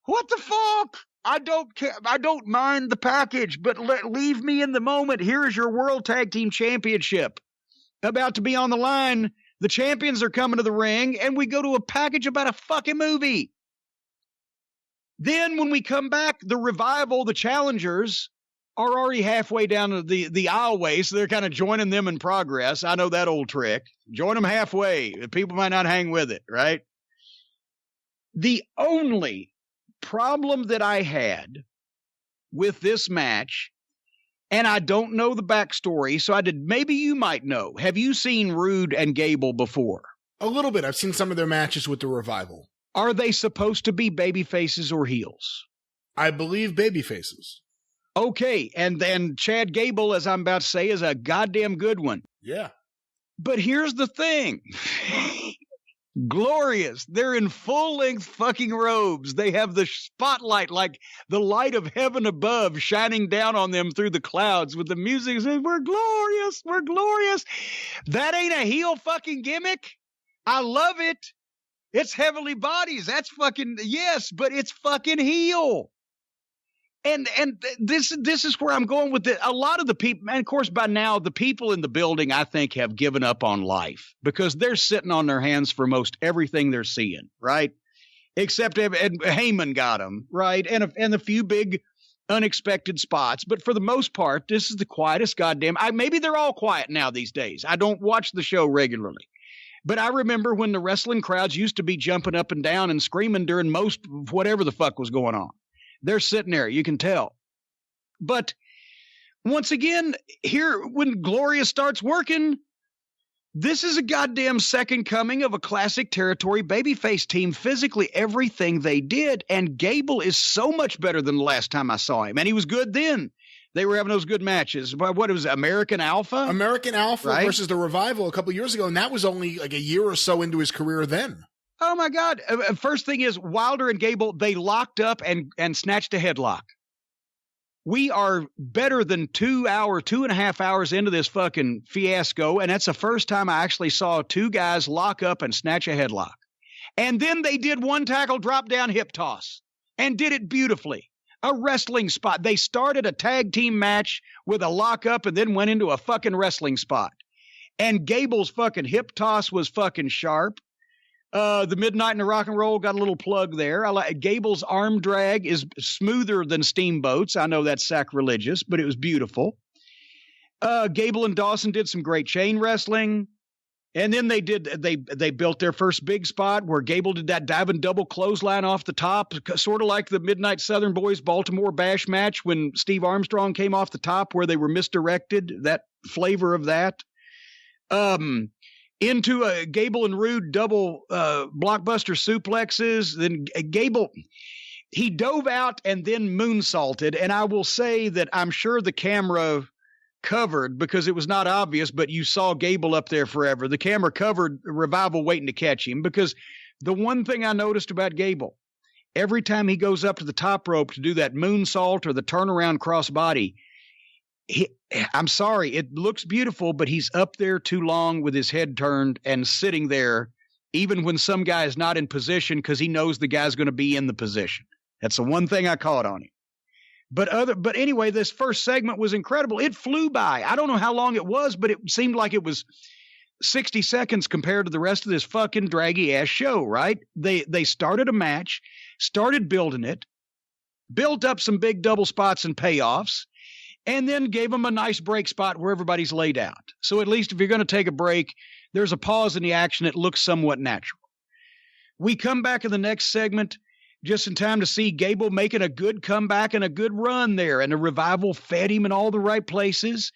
What the fuck? I don't care. I don't mind the package, but leave me in the moment. Here is your World Tag Team Championship about to be on the line. The champions are coming to the ring, and we go to a package about a fucking movie. Then when we come back, the Revival, the challengers, are already halfway down the aisleway, so they're kind of joining them in progress. I know that old trick. Join them halfway. People might not hang with it, right? The only problem that I had with this match, and I don't know the backstory, so maybe you might know. Have you seen Roode and Gable before? A little bit. I've seen some of their matches with the Revival. Are they supposed to be baby faces or heels? I believe baby faces. Okay, and then Chad Gable, as I'm about to say, is a goddamn good one. Yeah. But here's the thing. Glorious. They're in full-length fucking robes. They have the spotlight, like the light of heaven above, shining down on them through the clouds with the music saying, we're glorious, we're glorious. That ain't a heel fucking gimmick. I love it. It's Heavenly Bodies. That's fucking, yes, but it's fucking heel. And this is where I'm going with it. A lot of the people, and of course by now the people in the building, I think, have given up on life because they're sitting on their hands for most everything they're seeing, right? Except and Heyman got them, right? And a few big unexpected spots. But for the most part, this is the quietest goddamn. Maybe they're all quiet now these days. I don't watch the show regularly. But I remember when the wrestling crowds used to be jumping up and down and screaming during most whatever the fuck was going on. They're sitting there, you can tell. But once again, here, when Gloria starts working, this is a goddamn second coming of a classic territory babyface team. Physically, everything they did. And Gable is so much better than the last time I saw him. And he was good then. They were having those good matches. What was it, American Alpha? American Alpha right? Versus the Revival a couple years ago. And that was only like a year or so into his career then. Oh my God. First thing is Wilder and Gable, they locked up and snatched a headlock. We are better than 2.5 hours into this fucking fiasco. And that's the first time I actually saw two guys lock up and snatch a headlock. And then they did one tackle drop down hip toss and did it beautifully. A wrestling spot. They started a tag team match with a lockup and then went into a fucking wrestling spot. And Gable's fucking hip toss was fucking sharp. The Midnight in the Rock and Roll got a little plug there. I like Gable's arm drag is smoother than Steamboat's. I know that's sacrilegious, but it was beautiful. Gable and Dawson did some great chain wrestling. And then they built their first big spot where Gable did that diving double clothesline off the top, sort of like the Midnight Southern Boys Baltimore Bash match when Steve Armstrong came off the top where they were misdirected, that flavor of that. Into a Gable and Rude double blockbuster suplexes. Then Gable, he dove out and then moonsaulted. And I will say that I'm sure the camera covered because it was not obvious, but you saw Gable up there forever. The camera covered Revival waiting to catch him because the one thing I noticed about Gable, every time he goes up to the top rope to do that moonsault or the turnaround crossbody, I'm sorry, it looks beautiful, but he's up there too long with his head turned and sitting there, even when some guy is not in position because he knows the guy's going to be in the position. That's the one thing I caught on him. But anyway, this first segment was incredible. It flew by. I don't know how long it was, but it seemed like it was 60 seconds compared to the rest of this fucking draggy ass show, right? They started a match, started building it, built up some big double spots and payoffs, and then gave them a nice break spot where everybody's laid out. So at least if you're going to take a break, there's a pause in the action. It looks somewhat natural. We come back in the next segment just in time to see Gable making a good comeback and a good run there. And the Revival fed him in all the right places.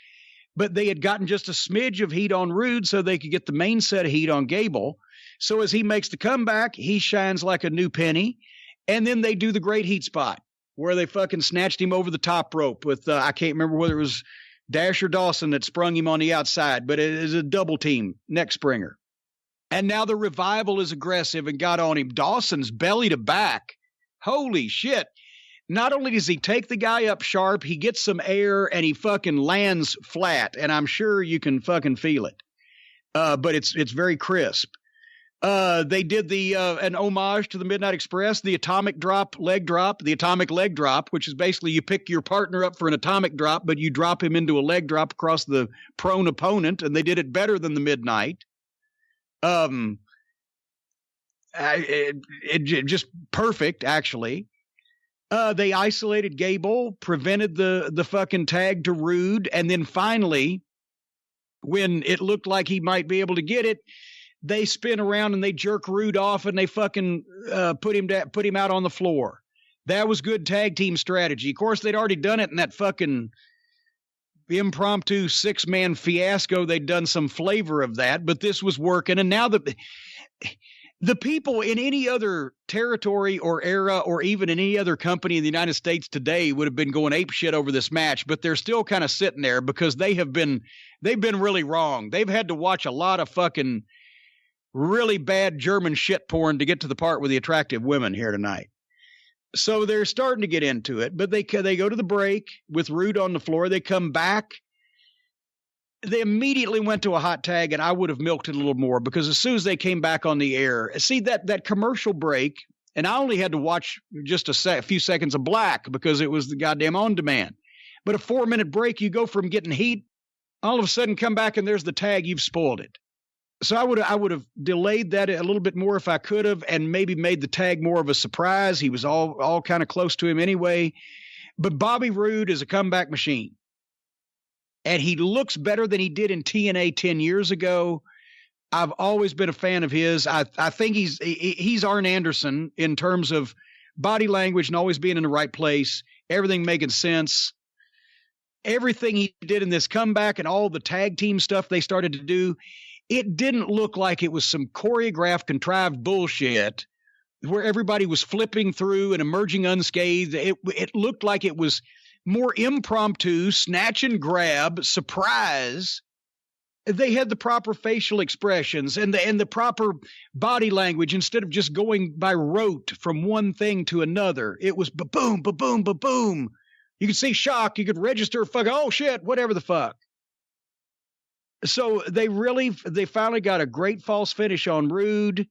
But they had gotten just a smidge of heat on Rude so they could get the main set of heat on Gable. So as he makes the comeback, he shines like a new penny. And then they do the great heat spot where they fucking snatched him over the top rope with, I can't remember whether it was Dash or Dawson that sprung him on the outside, but it is a double team neck springer. And now the Revival is aggressive and got on him. Dawson's belly to back. Holy shit. Not only does he take the guy up sharp, he gets some air and he fucking lands flat. And I'm sure you can fucking feel it. But it's very crisp. They did an homage to the Midnight Express, the atomic leg drop, which is basically you pick your partner up for an atomic drop, but you drop him into a leg drop across the prone opponent. And they did it better than the Midnight. It just perfect, actually. They isolated Gable, prevented the fucking tag to Rude, and then finally, when it looked like he might be able to get it, they spin around and they jerk Rude off and they fucking put him out on the floor. That was good tag team strategy. Of course, they'd already done it in that fucking impromptu 6-man fiasco. They'd done some flavor of that, but this was working. And now the people in any other territory or era or even in any other company in the United States today would have been going ape shit over this match, but they're still kind of sitting there because they've been really wrong. They've had to watch a lot of fucking really bad German shit porn to get to the part with the attractive women here tonight. So they're starting to get into it, but they go to the break with Rude on the floor. They come back. They immediately went to a hot tag, and I would have milked it a little more because as soon as they came back on the air, see that commercial break, and I only had to watch just a few seconds of black because it was the goddamn on demand. But a 4-minute break, you go from getting heat, all of a sudden come back and there's the tag, you've spoiled it. So I would have delayed that a little bit more if I could have, and maybe made the tag more of a surprise. He was all kind of close to him anyway. But Bobby Roode is a comeback machine. And he looks better than he did in TNA 10 years ago. I've always been a fan of his. I think he's Arn Anderson in terms of body language and always being in the right place, everything making sense. Everything he did in this comeback and all the tag team stuff they started to do, it didn't look like it was some choreographed, contrived bullshit where everybody was flipping through and emerging unscathed. It looked like it was more impromptu, snatch and grab, surprise. they had the proper facial expressions and the proper body language instead of just going by rote from one thing to another. It was ba-boom, ba-boom, ba-boom. You could see shock. You could register oh, shit, whatever the fuck. So they finally got a great false finish on Rude,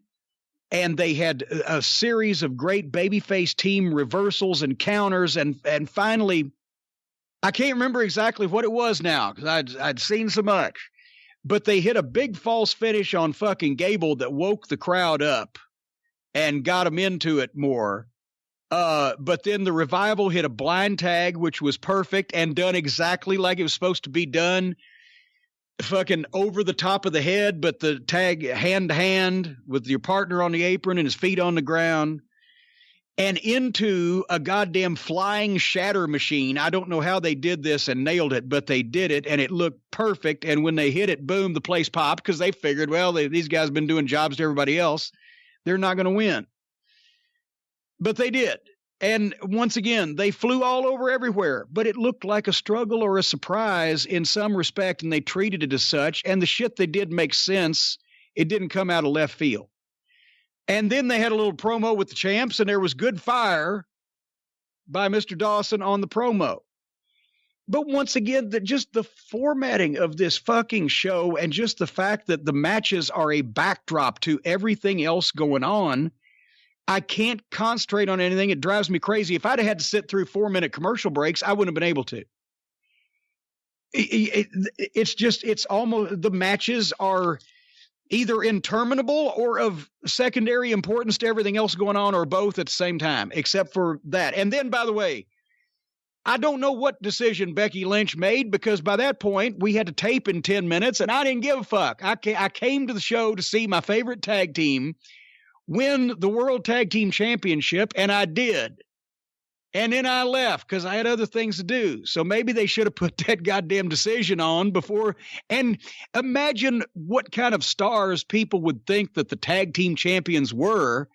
and they had a series of great babyface team reversals and counters, and finally, I can't remember exactly what it was now because I'd seen so much. But they hit a big false finish on fucking Gable that woke the crowd up and got them into it more. But then the Revival hit a blind tag, which was perfect and done exactly like it was supposed to be done. Fucking over the top of the head, but the tag hand to hand with your partner on the apron and his feet on the ground. And into a goddamn flying shatter machine. I don't know how they did this and nailed it, but they did it, and it looked perfect. And when they hit it, boom, the place popped because they figured, well, these guys have been doing jobs to everybody else. They're not going to win. But they did. And once again, they flew all over everywhere, but it looked like a struggle or a surprise in some respect, and they treated it as such. And the shit they did makes sense. It didn't come out of left field. And then they had a little promo with the champs, and there was good fire by Mr. Dawson on the promo. But once again, just the formatting of this fucking show and just the fact that the matches are a backdrop to everything else going on, I can't concentrate on anything. It drives me crazy. If I'd had to sit through 4-minute commercial breaks, I wouldn't have been able to. It's almost, the matches are either interminable or of secondary importance to everything else going on, or both at the same time, except for that. And then, by the way, I don't know what decision Becky Lynch made, because by that point we had to tape in 10 minutes and I didn't give a fuck. I came to the show to see my favorite tag team win the World Tag Team Championship, and I did. And then I left because I had other things to do. So maybe they should have put that goddamn decision on before. And imagine what kind of stars people would think that the tag team champions were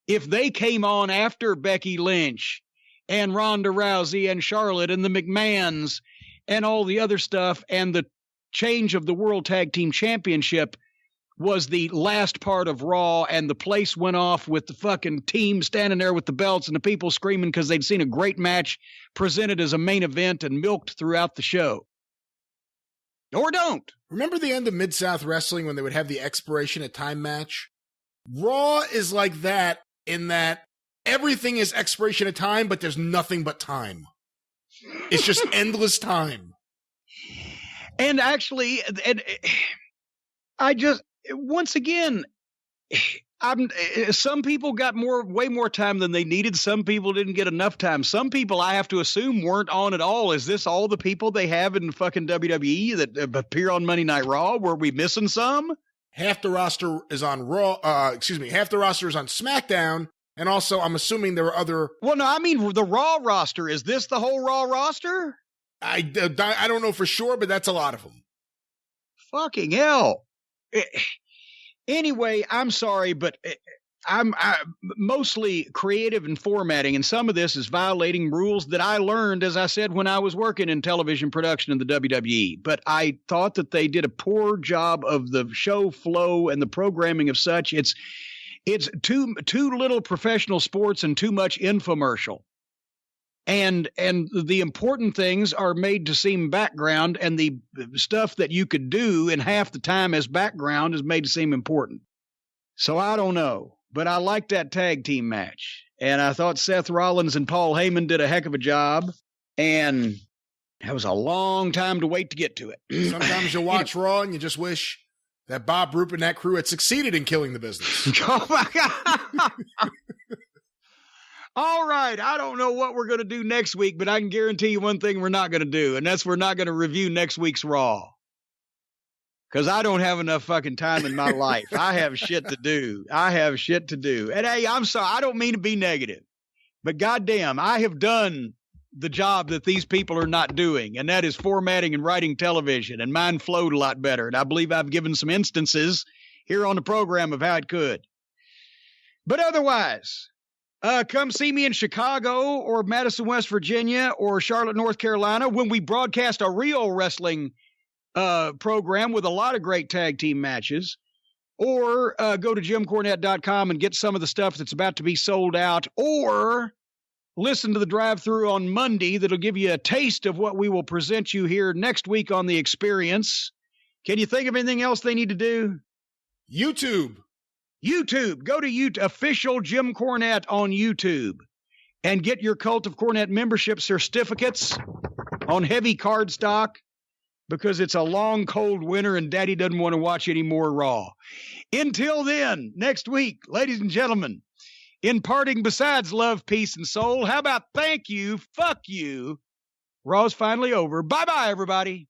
if they came on after Becky Lynch and Ronda Rousey and Charlotte and the McMahons and all the other stuff, and the change of the World Tag Team Championship was the last part of Raw, and the place went off with the fucking team standing there with the belts and the people screaming because they'd seen a great match presented as a main event and milked throughout the show. Or don't. Remember the end of Mid-South Wrestling when they would have the expiration of time match? Raw is like that in that everything is expiration of time, but there's nothing but time. It's just endless time. And actually, once again, some people got way more time than they needed. Some people didn't get enough time. Some people, I have to assume, weren't on at all. Is this all the people they have in fucking WWE that appear on Monday Night Raw? Were we missing some? Half the roster is on Raw. Half the roster is on SmackDown. And also, I'm assuming there are other... Well, no, I mean the Raw roster. Is this the whole Raw roster? I don't know for sure, but that's a lot of them. Fucking hell. Anyway, I'm sorry, but I'm mostly creative and formatting, and some of this is violating rules that I learned, as I said, when I was working in television production in the WWE. But I thought that they did a poor job of the show flow and the programming of such. It's too little professional sports and too much infomercial. And the important things are made to seem background, and the stuff that you could do in half the time as background is made to seem important. So I don't know, but I liked that tag team match, and I thought Seth Rollins and Paul Heyman did a heck of a job, and it was a long time to wait to get to it. Sometimes you watch Raw and you just wish that Bob Roop and that crew had succeeded in killing the business. Oh my God. All right, I don't know what we're going to do next week, but I can guarantee you one thing we're not going to do, and that's we're not going to review next week's Raw. Because I don't have enough fucking time in my life. I have shit to do. And hey, I'm sorry, I don't mean to be negative, but goddamn, I have done the job that these people are not doing, and that is formatting and writing television, and mine flowed a lot better, and I believe I've given some instances here on the program of how it could. But otherwise... come see me in Chicago or Madison, West Virginia or Charlotte, North Carolina when we broadcast a real wrestling program with a lot of great tag team matches. Or go to JimCornette.com and get some of the stuff that's about to be sold out. Or listen to the drive-thru on Monday that'll give you a taste of what we will present you here next week on The Experience. Can you think of anything else they need to do? YouTube. Go to official Jim Cornette on YouTube and get your Cult of Cornette membership certificates on heavy cardstock because it's a long, cold winter and Daddy doesn't want to watch any more Raw. Until then, next week, ladies and gentlemen, in parting besides love, peace, and soul, how about thank you, fuck you? Raw's finally over. Bye-bye, everybody.